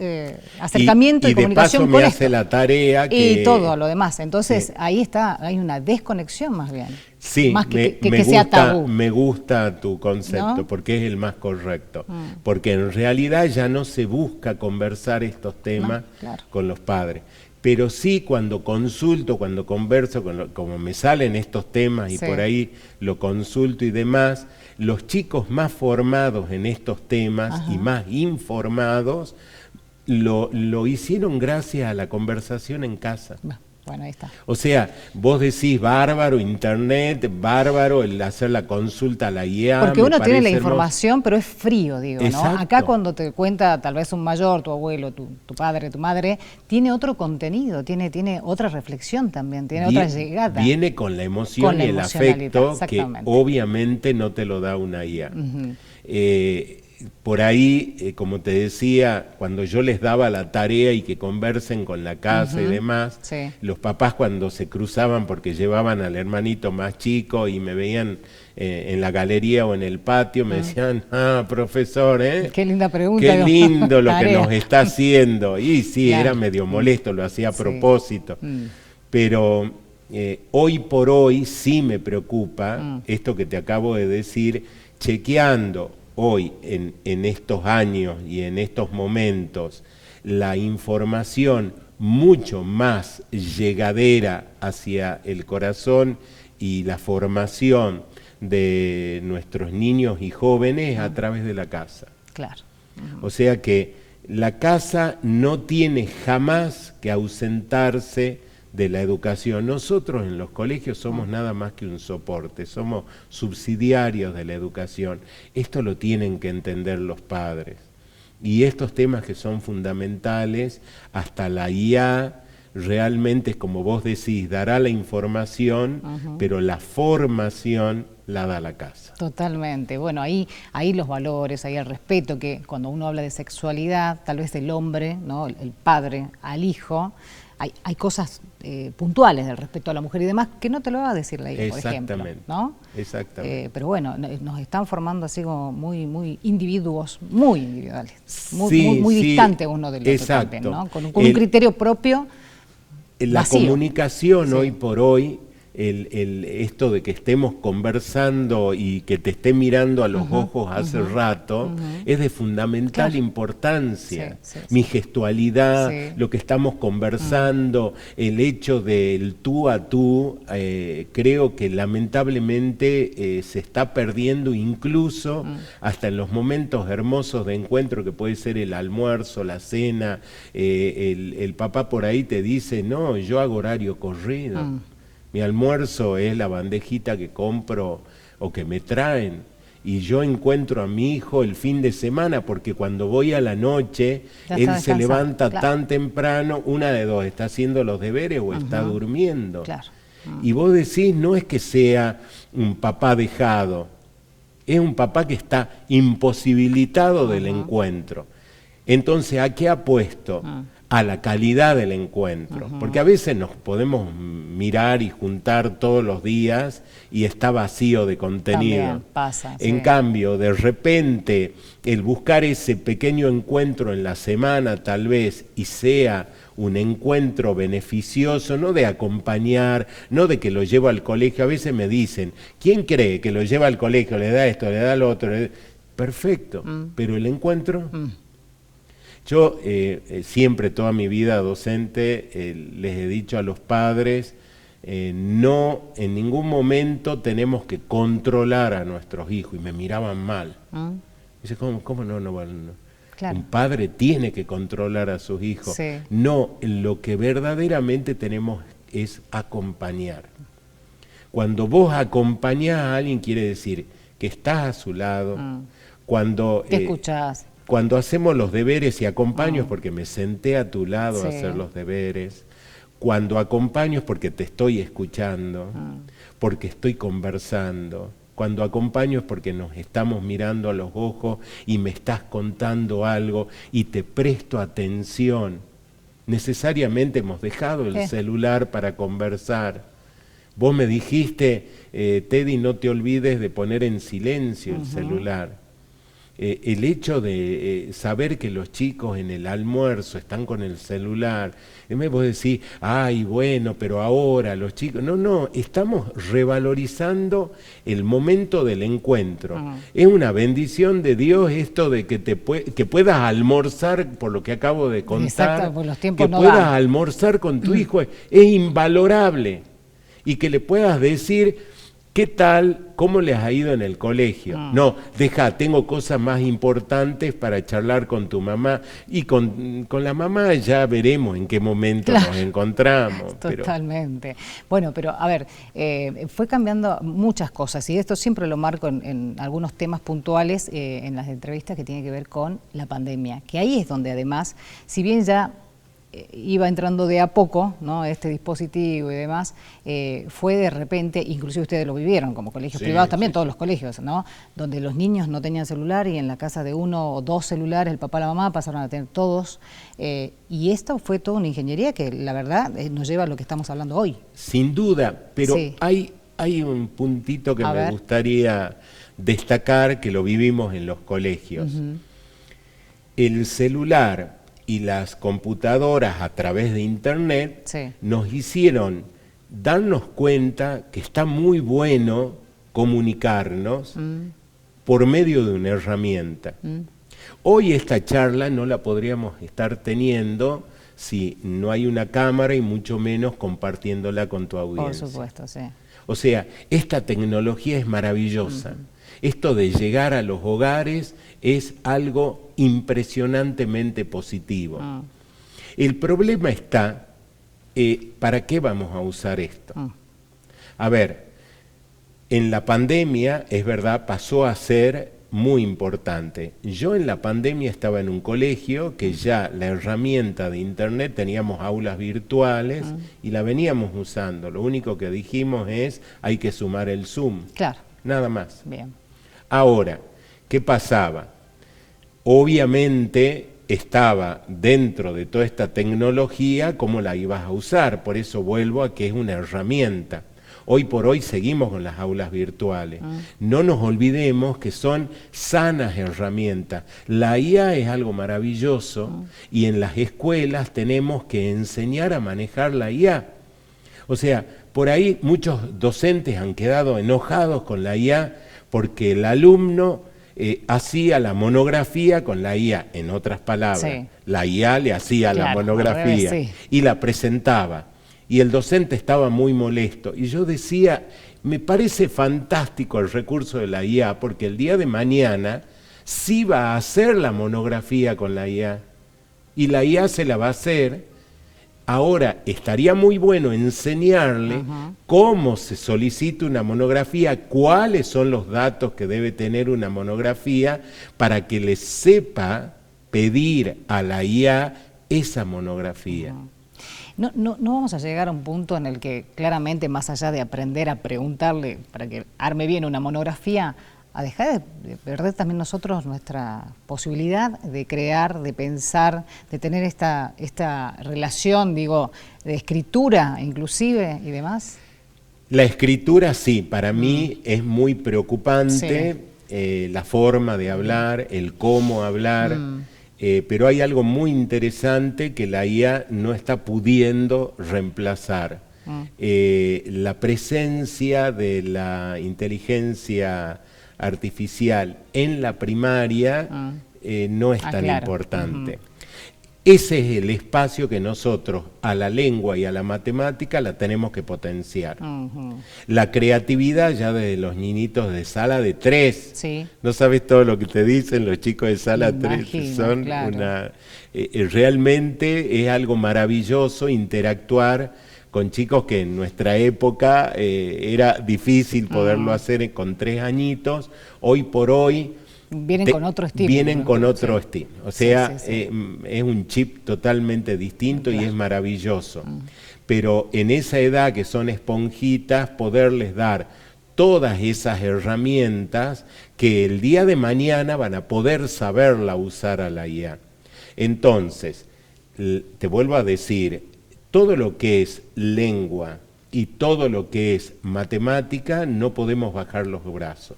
[SPEAKER 2] acercamiento y comunicación con esto.
[SPEAKER 1] Y de paso me hace la tarea que...
[SPEAKER 2] Y todo lo demás. Entonces, ahí está, hay una desconexión más bien.
[SPEAKER 1] Sí,
[SPEAKER 2] más que
[SPEAKER 1] me
[SPEAKER 2] sea
[SPEAKER 1] gusta,
[SPEAKER 2] tabú.
[SPEAKER 1] me gusta tu concepto,
[SPEAKER 2] ¿No?
[SPEAKER 1] porque es el más correcto. Porque en realidad ya no se busca conversar estos temas
[SPEAKER 2] claro.
[SPEAKER 1] con los padres. Pero sí cuando consulto, cuando converso, como me salen estos temas y
[SPEAKER 2] Sí.
[SPEAKER 1] por ahí lo consulto y demás, los chicos más formados en estos temas y más informados lo hicieron gracias a la conversación en casa.
[SPEAKER 2] Bueno, ahí está.
[SPEAKER 1] O sea, vos decís bárbaro, internet, bárbaro, el hacer la consulta a la IA.
[SPEAKER 2] Porque uno tiene la
[SPEAKER 1] hermoso.
[SPEAKER 2] información, pero es frío, digo,
[SPEAKER 1] Exacto.
[SPEAKER 2] ¿no? Acá cuando te cuenta tal vez un mayor, tu abuelo, tu padre, tu madre, tiene otro contenido, tiene otra reflexión también, tiene otra llegada.
[SPEAKER 1] Viene con la emoción
[SPEAKER 2] Con la
[SPEAKER 1] y el afecto que
[SPEAKER 2] exactamente.
[SPEAKER 1] obviamente no te lo da una IA. Por ahí, como te decía, cuando yo les daba la tarea y que conversen con la casa y demás,
[SPEAKER 2] Sí.
[SPEAKER 1] los papás cuando se cruzaban porque llevaban al hermanito más chico y me veían en la galería o en el patio, me decían, profesor,
[SPEAKER 2] Qué linda pregunta.
[SPEAKER 1] qué lindo lo que
[SPEAKER 2] Tarea.
[SPEAKER 1] nos está haciendo. Y sí,
[SPEAKER 2] Claro.
[SPEAKER 1] era medio molesto, lo hacía a
[SPEAKER 2] Sí.
[SPEAKER 1] propósito. Pero hoy por hoy sí me preocupa esto que te acabo de decir, chequeando hoy en estos años y en estos momentos la información mucho más llegadera hacia el corazón y la formación de nuestros niños y jóvenes a través de la casa.
[SPEAKER 2] Claro.
[SPEAKER 1] O sea que la casa no tiene jamás que ausentarse de la educación. Nosotros en los colegios somos nada más que un soporte, somos subsidiarios de la educación. Esto lo tienen que entender los padres. Y estos temas que son fundamentales, hasta la IA realmente, como vos decís, dará la información, pero la formación la da la casa.
[SPEAKER 2] Totalmente. Bueno, ahí los valores, ahí el respeto, que cuando uno habla de sexualidad, tal vez el hombre, ¿no? El padre al hijo, hay cosas puntuales del respeto a la mujer y demás que no te lo va a decir la IA, por ejemplo, ¿no?
[SPEAKER 1] Exactamente.
[SPEAKER 2] Pero bueno, nos están formando así como muy individuos, muy individuales,
[SPEAKER 1] Sí,
[SPEAKER 2] muy
[SPEAKER 1] sí,
[SPEAKER 2] distantes uno del otro
[SPEAKER 1] exacto.
[SPEAKER 2] también, ¿no? Con un criterio propio.
[SPEAKER 1] La
[SPEAKER 2] vacío.
[SPEAKER 1] comunicación
[SPEAKER 2] Sí.
[SPEAKER 1] hoy por hoy, esto de que estemos conversando y que te esté mirando a los ojos hace rato, es de fundamental importancia.
[SPEAKER 2] Sí, sí,
[SPEAKER 1] Mi gestualidad,
[SPEAKER 2] sí.
[SPEAKER 1] lo que estamos conversando, el hecho del tú a tú, creo que lamentablemente se está perdiendo incluso hasta en los momentos hermosos de encuentro que puede ser el almuerzo, la cena, el papá por ahí te dice, no, yo hago horario corrido. Mi almuerzo es la bandejita que compro o que me traen. Y yo encuentro a mi hijo el fin de semana, porque cuando voy a la noche, él se levanta tan temprano, una de dos, está haciendo los deberes o está durmiendo.
[SPEAKER 2] Claro.
[SPEAKER 1] Y vos decís, no es que sea un papá dejado, es un papá que está imposibilitado del encuentro. Entonces, ¿a qué apuesto? A la calidad del encuentro, porque a veces nos podemos mirar y juntar todos los días y está vacío de contenido.
[SPEAKER 2] También pasa,
[SPEAKER 1] en cambio, de repente, el buscar ese pequeño encuentro en la semana tal vez y sea un encuentro beneficioso, no de acompañar, no de que lo llevo al colegio. A veces me dicen, ¿quién cree que lo lleva al colegio, le da esto, le da lo otro? Perfecto, pero el encuentro... Yo siempre, toda mi vida docente, les he dicho a los padres, no, en ningún momento tenemos que controlar a nuestros hijos. Y me miraban mal. Dice, ¿cómo no? Claro. Un padre tiene que controlar a sus hijos.
[SPEAKER 2] Sí.
[SPEAKER 1] No, lo que verdaderamente tenemos es acompañar. Cuando vos acompañás a alguien, quiere decir que estás a su lado. Cuando
[SPEAKER 2] te escuchás.
[SPEAKER 1] Cuando hacemos los deberes y acompaño es porque me senté a tu lado a hacer los deberes. Cuando acompaño es porque te estoy escuchando, porque estoy conversando. Cuando acompaño es porque nos estamos mirando a los ojos y me estás contando algo y te presto atención. Necesariamente hemos dejado el celular para conversar. Vos me dijiste, Teddy, no te olvides de poner en silencio el celular. el hecho de saber que los chicos en el almuerzo están con el celular, en vez de vos decir, ay, bueno, pero ahora los chicos... No, estamos revalorizando el momento del encuentro. Es una bendición de Dios esto de que que puedas almorzar, por lo que acabo de contar,
[SPEAKER 2] exacto, pues los tiempos
[SPEAKER 1] que
[SPEAKER 2] no
[SPEAKER 1] puedas
[SPEAKER 2] dan.
[SPEAKER 1] almorzar con tu hijo, es invalorable. Y que le puedas decir... ¿Qué tal? ¿Cómo les ha ido en el colegio? No, tengo cosas más importantes para charlar con tu mamá. Y con la mamá ya veremos en qué momento nos encontramos.
[SPEAKER 2] Totalmente. Bueno, pero a ver, fue cambiando muchas cosas y esto siempre lo marco en algunos temas puntuales en las entrevistas que tienen que ver con la pandemia. Que ahí es donde además, si bien ya... iba entrando de a poco, ¿no? Este dispositivo y demás, fue de repente, inclusive ustedes lo vivieron como colegios privados, también todos los colegios, ¿no? Donde los niños no tenían celular y en la casa de uno o dos celulares, el papá y la mamá pasaron a tener todos, y esto fue toda una ingeniería que la verdad nos lleva a lo que estamos hablando hoy.
[SPEAKER 1] Sin duda, pero hay un puntito que me gustaría destacar, que lo vivimos en los colegios. El celular y las computadoras a través de internet nos hicieron darnos cuenta que está muy bueno comunicarnos por medio de una herramienta. Hoy esta charla no la podríamos estar teniendo si no hay una cámara y mucho menos compartiéndola con tu audiencia.
[SPEAKER 2] Por supuesto, sí.
[SPEAKER 1] O sea, esta tecnología es maravillosa. Esto de llegar a los hogares es algo impresionantemente positivo. El problema está, ¿para qué vamos a usar esto? A ver, en la pandemia, es verdad, pasó a ser muy importante. Yo en la pandemia estaba en un colegio que ya la herramienta de internet, teníamos aulas virtuales y la veníamos usando. Lo único que dijimos es, hay que sumar el Zoom.
[SPEAKER 2] Claro.
[SPEAKER 1] Nada más.
[SPEAKER 2] Bien.
[SPEAKER 1] Ahora, ¿qué pasaba? Obviamente estaba dentro de toda esta tecnología cómo la ibas a usar, por eso vuelvo a que es una herramienta. Hoy por hoy seguimos con las aulas virtuales. No nos olvidemos que son sanas herramientas. La IA es algo maravilloso y en las escuelas tenemos que enseñar a manejar la IA. O sea, por ahí muchos docentes han quedado enojados con la IA porque el alumno hacía la monografía con la IA, en otras palabras. La IA le hacía la monografía y la presentaba. Y el docente estaba muy molesto. Y yo decía, me parece fantástico el recurso de la IA, porque el día de mañana sí va a hacer la monografía con la IA. Y la IA se la va a hacer. Ahora, estaría muy bueno enseñarle cómo se solicita una monografía, cuáles son los datos que debe tener una monografía, para que le sepa pedir a la IA esa monografía.
[SPEAKER 2] No vamos a llegar a un punto en el que claramente, más allá de aprender a preguntarle para que arme bien una monografía, a dejar de perder también nosotros nuestra posibilidad de crear, de pensar, de tener esta relación, digo, de escritura inclusive y demás?
[SPEAKER 1] La escritura sí, para mí es muy preocupante, la forma de hablar, el cómo hablar. Pero hay algo muy interesante que la IA no está pudiendo reemplazar. La presencia de la inteligencia artificial en la primaria no es tan importante. Ese es el espacio que nosotros a la lengua y a la matemática la tenemos que potenciar. La creatividad ya de los niñitos de sala de 3. No sabes todo lo que te dicen los chicos de sala 3. Son realmente es algo maravilloso interactuar con chicos que en nuestra época era difícil poderlo hacer con 3 añitos. Hoy por hoy
[SPEAKER 2] vienen con otro estilo.
[SPEAKER 1] Vienen con otro estilo. O sea, es un chip totalmente distinto y es maravilloso. Pero en esa edad que son esponjitas, poderles dar todas esas herramientas que el día de mañana van a poder saberla usar a la IA. Entonces, te vuelvo a decir, todo lo que es lengua, y todo lo que es matemática no podemos bajar los brazos.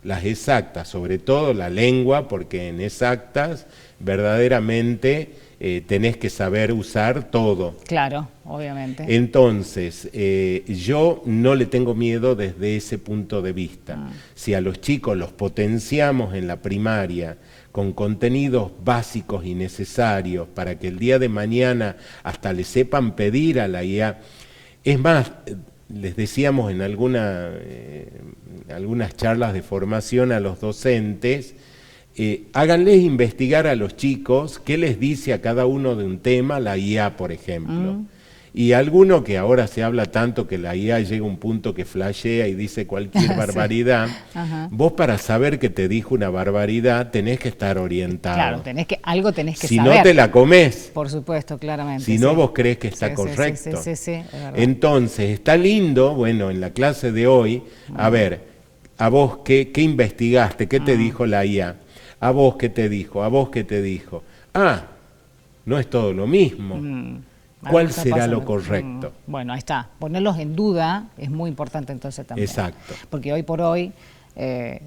[SPEAKER 1] Las exactas, sobre todo la lengua, porque en exactas verdaderamente tenés que saber usar todo.
[SPEAKER 2] Claro, obviamente.
[SPEAKER 1] Entonces, yo no le tengo miedo desde ese punto de vista. Si a los chicos los potenciamos en la primaria con contenidos básicos y necesarios para que el día de mañana hasta le sepan pedir a la IA. Es más, les decíamos en algunas charlas de formación a los docentes, háganles investigar a los chicos qué les dice a cada uno de un tema la IA, por ejemplo. Y alguno que ahora se habla tanto que la IA llega a un punto que flashea y dice cualquier barbaridad, vos para saber que te dijo una barbaridad tenés que estar orientado.
[SPEAKER 2] Claro, algo tenés que
[SPEAKER 1] si
[SPEAKER 2] saber.
[SPEAKER 1] Si no te la comés.
[SPEAKER 2] Por supuesto, claramente.
[SPEAKER 1] Si no vos crees que está correcto.
[SPEAKER 2] Sí, es verdad.
[SPEAKER 1] Entonces, está lindo, bueno, en la clase de hoy, a ver, a vos qué investigaste, qué te dijo la IA, a vos qué te dijo, a vos qué te dijo. No es todo lo mismo. ¿Cuál será lo correcto?
[SPEAKER 2] Bueno, ahí está. Ponerlos en duda es muy importante entonces también.
[SPEAKER 1] Exacto.
[SPEAKER 2] Porque hoy por hoy,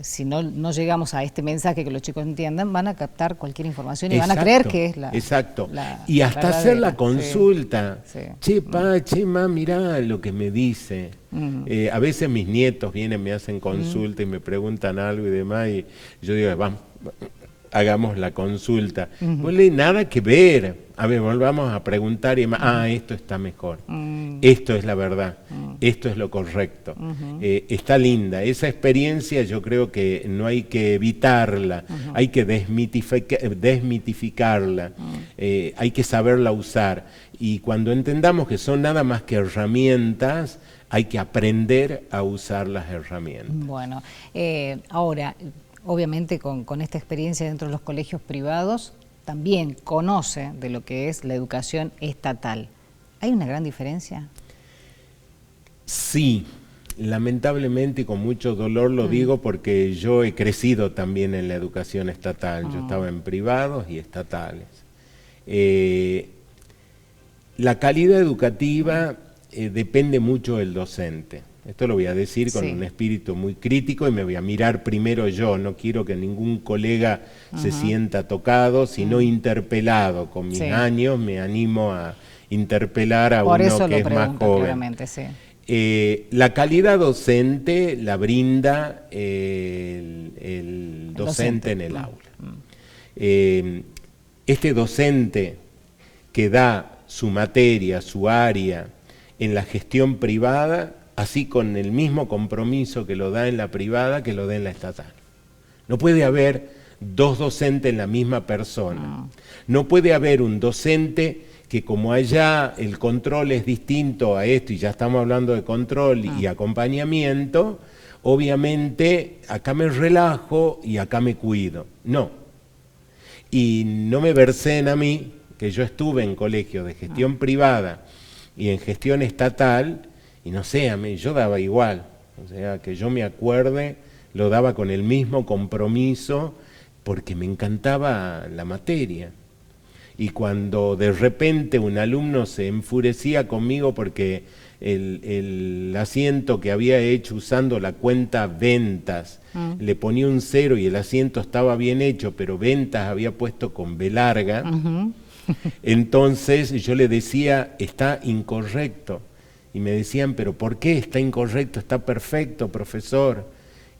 [SPEAKER 2] si no llegamos a este mensaje que los chicos entiendan, van a captar cualquier información y van a creer que es la
[SPEAKER 1] Exacto.
[SPEAKER 2] La
[SPEAKER 1] y hasta hacer la consulta.
[SPEAKER 2] Sí.
[SPEAKER 1] Che, che, ma, mirá lo que me dice. A veces mis nietos vienen, me hacen consulta y me preguntan algo y demás, y yo digo, vamos, hagamos la consulta. No hay nada que ver. A ver, volvamos a preguntar y esto está mejor. Esto es la verdad. Esto es lo correcto. Está linda. Esa experiencia yo creo que no hay que evitarla. Hay que desmitificarla. Hay que saberla usar. Y cuando entendamos que son nada más que herramientas, hay que aprender a usar las herramientas.
[SPEAKER 2] Bueno, ahora, obviamente con esta experiencia dentro de los colegios privados, también conoce de lo que es la educación estatal. ¿Hay una gran diferencia?
[SPEAKER 1] Sí, lamentablemente y con mucho dolor lo digo porque yo he crecido también en la educación estatal. Yo estaba en privados y estatales. La calidad educativa depende mucho del docente. Esto lo voy a decir con un espíritu muy crítico y me voy a mirar primero yo. No quiero que ningún colega se sienta tocado, sino interpelado. Con mis años me animo a interpelar a uno que es más joven. La calidad docente la brinda el docente en el aula. Este docente que da su materia, su área en la gestión privada, así con el mismo compromiso que lo da en la privada, que lo da en la estatal. No puede haber dos docentes en la misma persona. No puede haber un docente que como allá el control es distinto a esto, y ya estamos hablando de control y acompañamiento, obviamente acá me relajo y acá me cuido. No. Y no me verseen a mí, que yo estuve en colegios de gestión privada y en gestión estatal, y no sé, a mí yo daba igual, o sea, que yo me acuerde, lo daba con el mismo compromiso porque me encantaba la materia. Y cuando de repente un alumno se enfurecía conmigo porque el asiento que había hecho usando la cuenta ventas, le ponía un 0 y el asiento estaba bien hecho, pero ventas había puesto con B larga, entonces yo le decía, está incorrecto. Y me decían, pero ¿por qué está incorrecto? Está perfecto, profesor.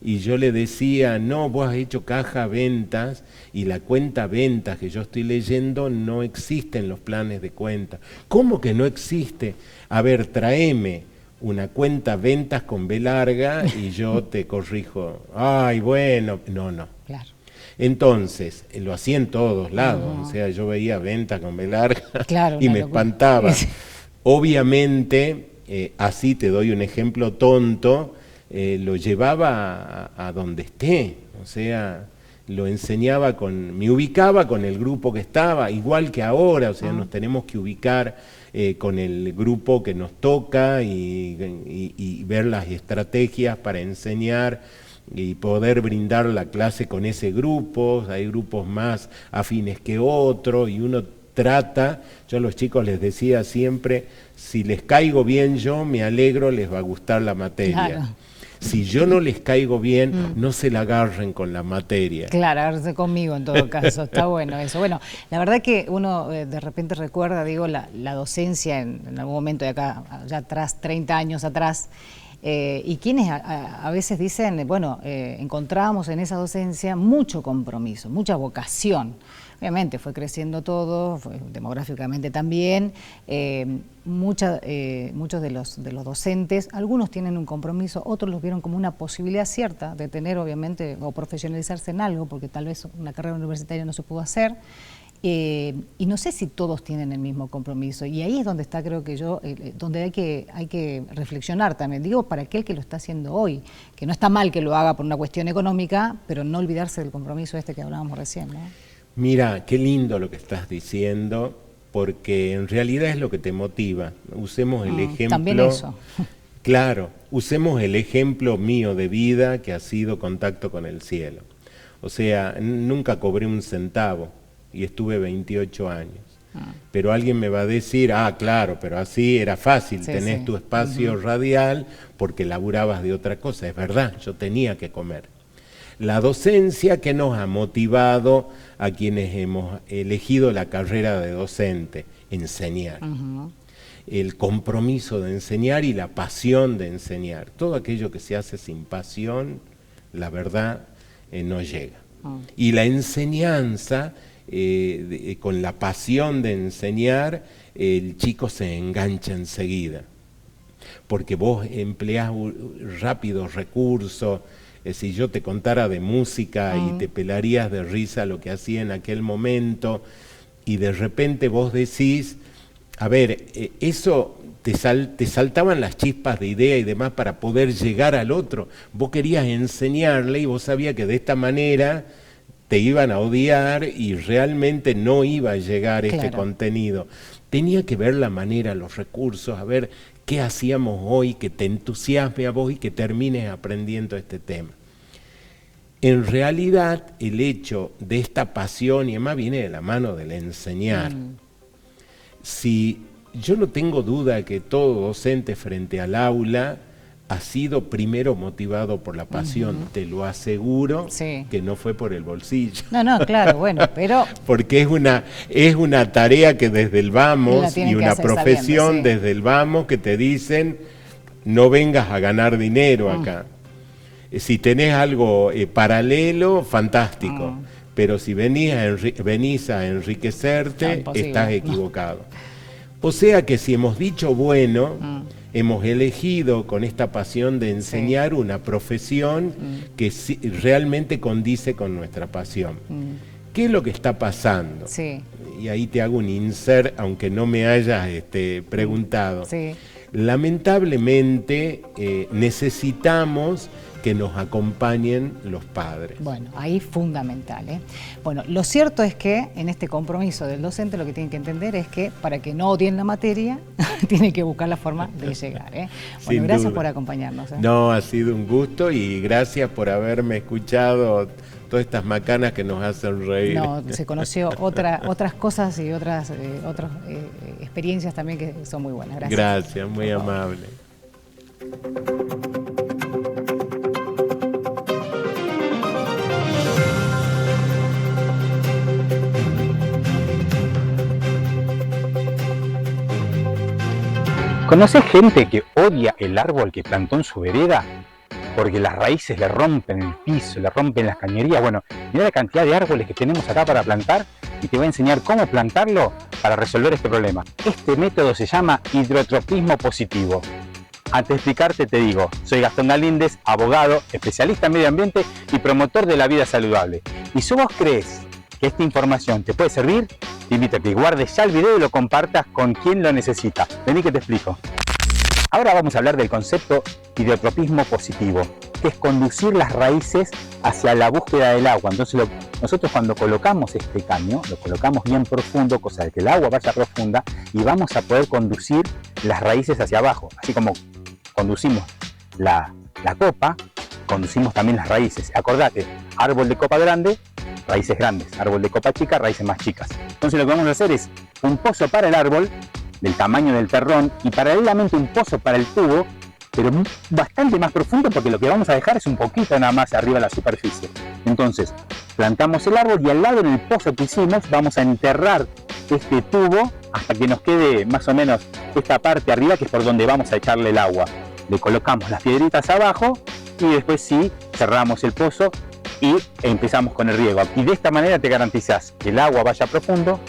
[SPEAKER 1] Y yo le decía, no, vos has hecho caja ventas y la cuenta ventas que yo estoy leyendo no existe en los planes de cuenta. ¿Cómo que no existe? A ver, tráeme una cuenta ventas con B larga y yo te corrijo. Ay, bueno, no.
[SPEAKER 2] Claro.
[SPEAKER 1] Entonces, lo hacía en todos lados. O sea, yo veía ventas con B larga
[SPEAKER 2] claro,
[SPEAKER 1] y me espantaba. Obviamente, así te doy un ejemplo tonto, lo llevaba a donde esté, o sea, lo enseñaba me ubicaba con el grupo que estaba, igual que ahora, o sea, nos tenemos que ubicar con el grupo que nos toca y ver las estrategias para enseñar y poder brindar la clase con ese grupo. Hay grupos más afines que otros y uno yo a los chicos les decía siempre, si les caigo bien yo, me alegro, les va a gustar la materia.
[SPEAKER 2] Claro.
[SPEAKER 1] Si yo no les caigo bien, no se la agarren con la materia.
[SPEAKER 2] Claro, agarrarse conmigo en todo caso, está bueno eso. Bueno, la verdad que uno de repente recuerda, digo, la docencia en algún momento de acá, ya atrás, 30 años atrás, y quienes a veces dicen, bueno, encontramos en esa docencia mucho compromiso, mucha vocación. Obviamente fue creciendo todo, demográficamente también, muchos de los docentes, algunos tienen un compromiso, otros los vieron como una posibilidad cierta de tener, obviamente, o profesionalizarse en algo, porque tal vez una carrera universitaria no se pudo hacer, y no sé si todos tienen el mismo compromiso, y ahí es donde está, creo que donde hay que reflexionar también, digo, para aquel que lo está haciendo hoy, que no está mal que lo haga por una cuestión económica, pero no olvidarse del compromiso que hablábamos recién, ¿no?
[SPEAKER 1] Mira, qué lindo lo que estás diciendo, porque en realidad es lo que te motiva. Usemos el ejemplo.
[SPEAKER 2] También eso.
[SPEAKER 1] Claro, usemos el ejemplo mío de vida que ha sido Contacto con el Cielo. O sea, nunca cobré un centavo y estuve 28 años. Pero alguien me va a decir, claro, pero así era fácil, tenés tu espacio radial porque laburabas de otra cosa. Es verdad, yo tenía que comer. La docencia que nos ha motivado a quienes hemos elegido la carrera de docente, enseñar. El compromiso de enseñar y la pasión de enseñar. Todo aquello que se hace sin pasión, la verdad, no llega. Y la enseñanza, con la pasión de enseñar, el chico se engancha enseguida. Porque vos empleás rápidos recursos. Si yo te contara de música y te pelarías de risa lo que hacía en aquel momento, y de repente vos decís, a ver, eso te saltaban las chispas de idea y demás para poder llegar al otro. Vos querías enseñarle y vos sabías que de esta manera te iban a odiar y realmente no iba a llegar este contenido. Tenía que ver la manera, los recursos, a ver qué hacíamos hoy que te entusiasme a vos y que termines aprendiendo este tema. En realidad, el hecho de esta pasión y además viene de la mano del enseñar. Si yo no tengo duda que todo docente frente al aula ha sido primero motivado por la pasión, te lo aseguro, que no fue por el bolsillo.
[SPEAKER 2] No, claro, bueno, pero...
[SPEAKER 1] Porque es una tarea que desde el vamos y una profesión desde el vamos que te dicen, no vengas a ganar dinero acá. Si tenés algo paralelo, fantástico, pero si venís a enriquecerte, estás equivocado. O sea que si hemos dicho bueno, hemos elegido con esta pasión de enseñar una profesión que realmente condice con nuestra pasión. ¿Qué es lo que está pasando? Y ahí te hago un insert, aunque no me hayas preguntado. Lamentablemente necesitamos que nos acompañen los padres.
[SPEAKER 2] Bueno, ahí fundamental, ¿eh? Bueno, lo cierto es que en este compromiso del docente lo que tienen que entender es que para que no odien la materia, tiene que buscar la forma de llegar, ¿eh? Bueno, gracias por acompañarnos.
[SPEAKER 1] No, ha sido un gusto y gracias por haberme escuchado todas estas macanas que nos hacen reír.
[SPEAKER 2] No, se conoció otras cosas y otras experiencias también que son muy buenas. Gracias.
[SPEAKER 1] Gracias, muy amable.
[SPEAKER 3] ¿Conoces gente que odia el árbol que plantó en su vereda? Porque las raíces le rompen el piso, le rompen las cañerías. Bueno, mira la cantidad de árboles que tenemos acá para plantar y te voy a enseñar cómo plantarlo para resolver este problema. Este método se llama hidrotropismo positivo. Antes de explicarte te digo, soy Gastón Galíndez, abogado, especialista en medio ambiente y promotor de la vida saludable. Y si vos crees que esta información te puede servir, te invito a que guardes ya el video y lo compartas con quien lo necesita. Vení que te explico. Ahora vamos a hablar del concepto hidrotropismo positivo, que es conducir las raíces hacia la búsqueda del agua. Entonces nosotros cuando colocamos este caño, lo colocamos bien profundo, cosa de que el agua vaya profunda, y vamos a poder conducir las raíces hacia abajo. Así como conducimos la copa, conducimos también las raíces. Acordate, árbol de copa grande, raíces grandes. Árbol de copa chica, raíces más chicas. Entonces lo que vamos a hacer es un pozo para el árbol, del tamaño del terrón, y paralelamente un pozo para el tubo, pero bastante más profundo, porque lo que vamos a dejar es un poquito nada más arriba de la superficie. Entonces, plantamos el árbol y al lado, en el pozo que hicimos, vamos a enterrar este tubo hasta que nos quede más o menos esta parte arriba, que es por donde vamos a echarle el agua. Le colocamos las piedritas abajo y después sí cerramos el pozo y empezamos con el riego. Y de esta manera te garantizás que el agua vaya profundo,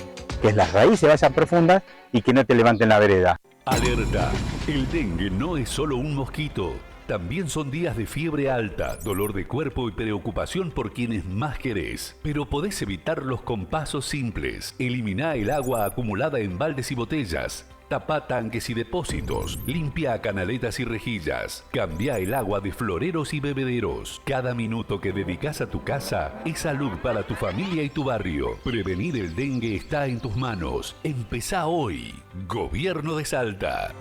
[SPEAKER 3] que las raíces vayan profundas y que no te levanten la vereda.
[SPEAKER 4] Alerta, el dengue no es solo un mosquito. También son días de fiebre alta, dolor de cuerpo y preocupación por quienes más querés. Pero podés evitarlos con pasos simples. Elimina el agua acumulada en baldes y botellas. Tapa tanques y depósitos. Limpia canaletas y rejillas. Cambia el agua de floreros y bebederos. Cada minuto que dedicas a tu casa es salud para tu familia y tu barrio. Prevenir el dengue está en tus manos. Empezá hoy. Gobierno de Salta.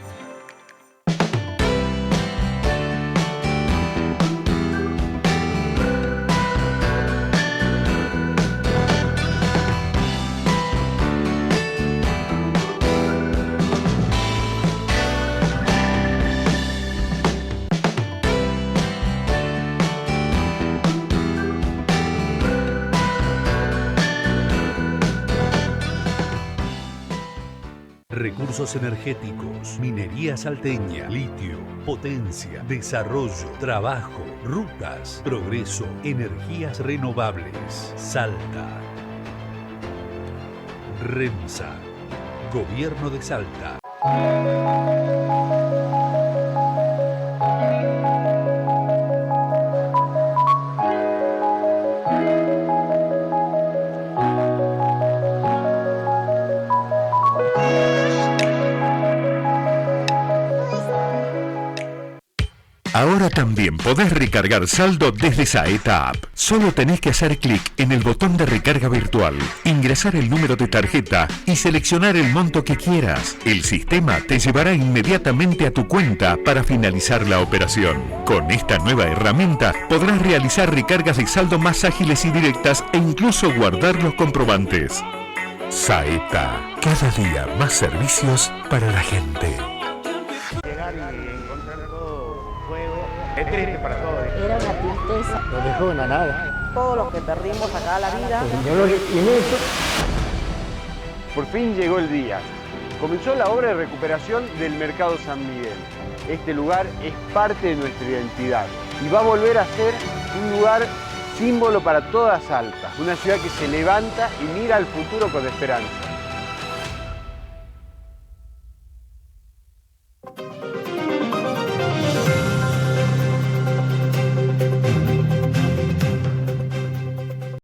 [SPEAKER 4] Recursos energéticos, minería salteña, litio, potencia, desarrollo, trabajo, rutas, progreso, energías renovables. Salta. REMSA, Gobierno de Salta.
[SPEAKER 5] Ahora también podés recargar saldo desde Saeta App. Solo tenés que hacer clic en el botón de recarga virtual, ingresar el número de tarjeta y seleccionar el monto que quieras. El sistema te llevará inmediatamente a tu cuenta para finalizar la operación. Con esta nueva herramienta podrás realizar recargas de saldo más ágiles y directas e incluso guardar los comprobantes. Saeta, cada día más servicios para la gente.
[SPEAKER 6] Llegar y encontrar todo fuego es triste para todos.
[SPEAKER 7] Era una tristeza.
[SPEAKER 6] Nos dejó en la nada.
[SPEAKER 7] Todo lo que perdimos acá la vida.
[SPEAKER 6] Yo lo que tiene esto. Por fin llegó el día. Comenzó la obra de recuperación del Mercado San Miguel. Este lugar es parte de nuestra identidad y va a volver a ser un lugar símbolo para toda Salta. Una ciudad que se levanta y mira al futuro con esperanza.